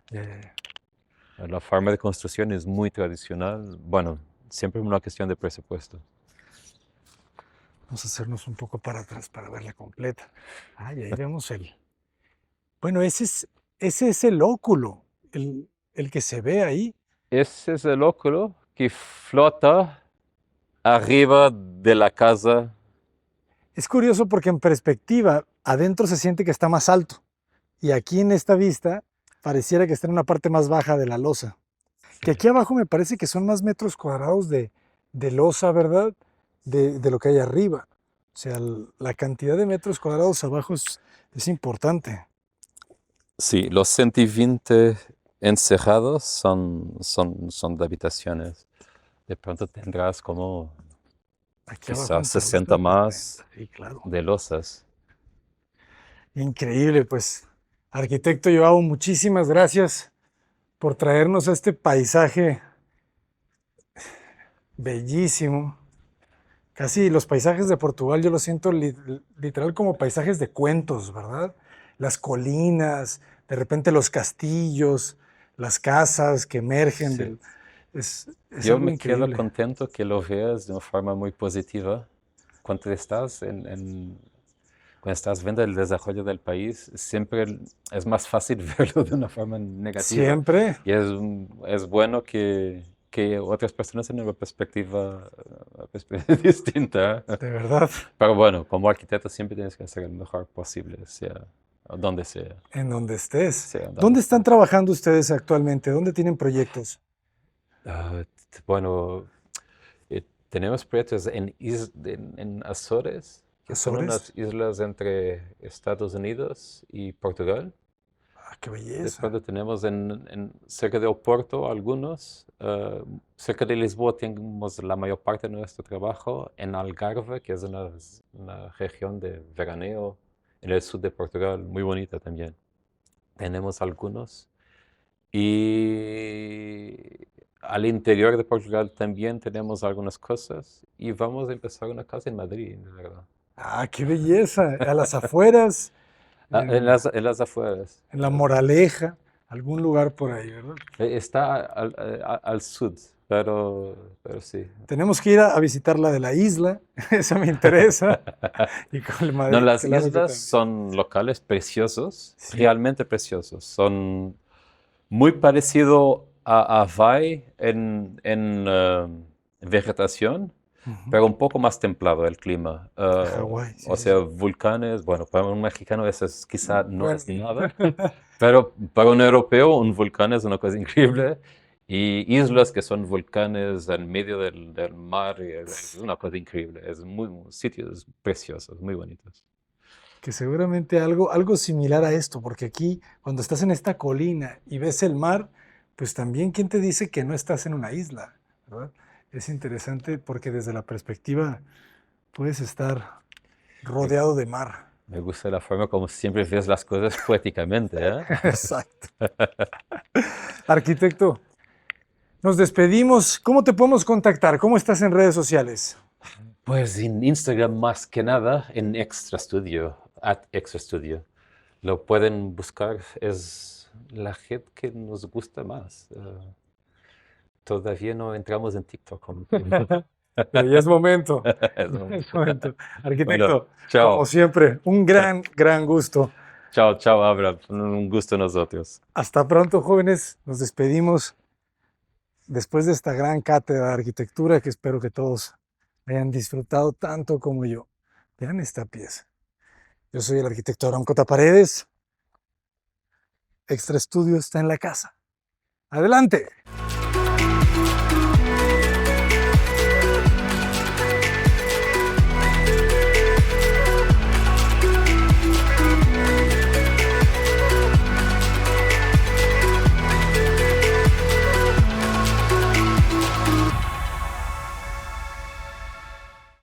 La forma de construcción es muy tradicional. Bueno, siempre es una cuestión de presupuesto. Vamos a hacernos un poco para atrás para verla completa. Y ahí vemos el... Bueno, ese es el óculo, el que se ve ahí. Ese es el óculo que flota arriba de la casa. Es curioso porque en perspectiva, adentro se siente que está más alto. Y aquí en esta vista, pareciera que está en una parte más baja de la losa. Que aquí abajo me parece que son más metros cuadrados de losa, ¿verdad? De lo que hay arriba. O sea, la cantidad de metros cuadrados abajo es importante. Sí, los 120 encerrados son de habitaciones. De pronto tendrás como Aquí abajo quizás 60 más sí, claro. de losas. Increíble, pues. Arquitecto Joao, muchísimas gracias por traernos a este paisaje bellísimo. Casi los paisajes de Portugal yo los siento literal como paisajes de cuentos, ¿verdad? Las colinas, de repente los castillos, las casas que emergen Sí. del... Es Yo algo me quedo increíble. contento que lo veas de una forma muy positiva. Cuando estás cuando estás viendo el desarrollo del país, siempre es más fácil verlo de una forma negativa. Siempre. Y es bueno que otras personas tengan una perspectiva distinta. De verdad. Pero bueno, como arquitecto siempre tienes que hacer el mejor posible, sea donde sea. En donde estés. Sea donde ¿Dónde están estés. trabajando ustedes actualmente? ¿Dónde tienen proyectos? Bueno, tenemos proyectos en Azores, que son ¿Azores? unas islas entre Estados Unidos y Portugal. Qué De belleza. pronto tenemos cerca de Oporto algunos. Cerca de Lisboa tenemos la mayor parte de nuestro trabajo. En Algarve, que es una región de veraneo en el sur de Portugal, muy bonita también. Tenemos algunos. Y al interior de Portugal también tenemos algunas cosas. Y vamos a empezar una casa en Madrid, de verdad. Qué belleza. A las afueras, En las afueras. en La Moraleja, algún lugar por ahí, ¿verdad? Está al sur, pero sí. Tenemos que ir a visitar la de la isla, esa me interesa. Y con el Madrid, No, las claro que islas también. son locales preciosos, Sí. realmente preciosos. Son muy parecidos a Hawái en vegetación, Ujú. pero un poco más templado el clima. Hawái, sí, O sí, sea, sí. volcanes, bueno, para un mexicano eso quizá no Bueno. es nada, pero para un europeo un volcán es una cosa increíble. Y islas que son volcanes en medio del mar, y es una cosa increíble. Es sitios preciosos, muy bonitos. Que seguramente algo similar a esto, porque aquí, cuando estás en esta colina y ves el mar, pues también, ¿quién te dice que no estás en una isla? ¿Verdad? Es interesante porque desde la perspectiva puedes estar Me, rodeado de mar. me gusta la forma como siempre ves las cosas poéticamente, ¿eh? Exacto. Arquitecto, nos despedimos. ¿Cómo te podemos contactar? ¿Cómo estás en redes sociales? Pues en Instagram más que nada, en Extra Studio, @extrastudio. Lo pueden buscar, es la red que nos gusta más. Todavía no entramos en TikTok. Pero ya es momento. Es Ya un- es momento. Bueno, Arquitecto, como chao. siempre, un gran gusto. Chao, chao, Abraham. Un gusto a nosotros. Hasta pronto, jóvenes. Nos despedimos después de esta gran cátedra de arquitectura que espero que todos hayan disfrutado tanto como yo. Vean esta pieza. Yo soy el arquitecto Abraham Cota Paredes. Extra Estudio está en la casa. ¡Adelante!